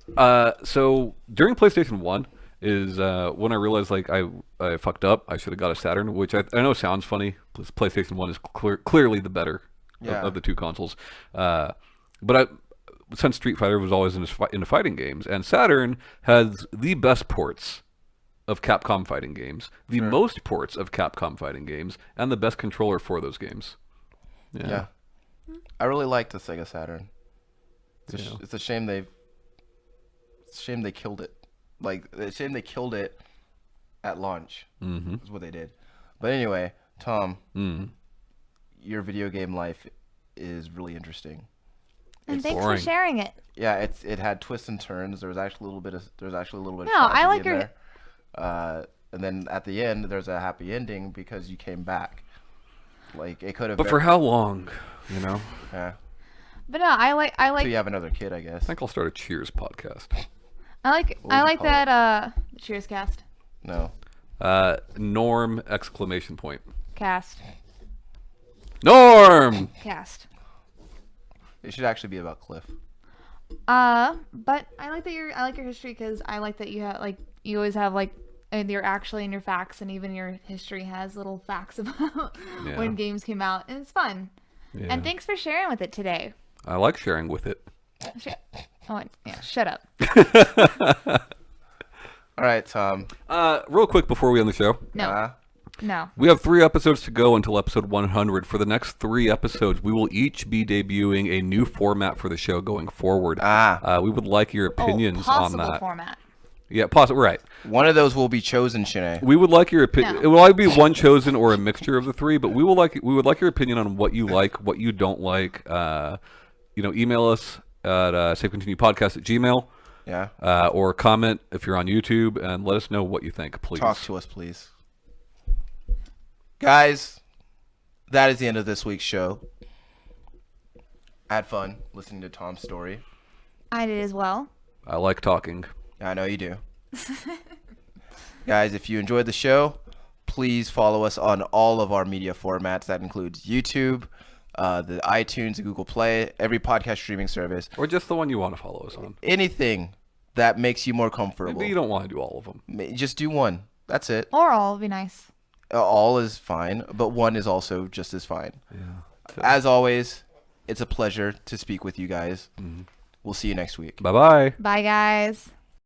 So during PlayStation 1 is when I realized like I fucked up. I should have got a Saturn, which I know sounds funny. PlayStation 1 is clearly the better of the two consoles. But since Street Fighter was always into fighting games, and Saturn has the best ports of Capcom fighting games, the most ports of Capcom fighting games, and the best controller for those games. Yeah. I really like the Sega Saturn. It's a shame they killed it. Like, it's a shame they killed it at launch. Is what they did. But anyway, Tom, your video game life is really interesting. And thanks boring. for sharing it. Yeah, it had twists and turns. There was actually a little bit of No, tragedy I like in your. there. And then at the end, there's a happy ending because you came back. Like it could have. But for how long? You know. Yeah. But no, I like. So you have another kid, I guess. I think I'll start a Cheers podcast. I like would you call that. Cheers cast. No. Norm! Exclamation point. Cast. Norm! Cast. It should actually be about Cliff. But I like that I like your history because I like that you have you always have and you're actually in your facts, and even your history has little facts about when games came out, and it's fun. Yeah. And thanks for sharing with it today. I like sharing with it. Shut up. All right, Tom. Real quick before we end the show. No. No. We have 3 episodes to go until episode 100. For the next 3 episodes, we will each be debuting a new format for the show going forward. We would like your opinions on that. Format. Yeah, possible. Right. One of those will be chosen, Shanae. We would like your opinion. No. It will either be one chosen or a mixture of the 3. But we would like your opinion on what you like, what you don't like. Email us at safecontinuepodcast@gmail. Yeah. Or comment if you're on YouTube and let us know what you think, please. Talk to us, please. Guys, that is the end of this week's show. I had fun listening to Tom's story. I did as well. I like talking. I know you do. Guys, if you enjoyed the show, please follow us on all of our media formats. That includes YouTube, the iTunes, the Google Play, every podcast streaming service. Or just the one you want to follow us on. Anything that makes you more comfortable. Maybe you don't want to do all of them. Just do one. That's it. Or all would be nice. All is fine, but one is also just as fine. Yeah. As always, it's a pleasure to speak with you guys. Mm-hmm. We'll see you next week. Bye-bye. Bye, guys.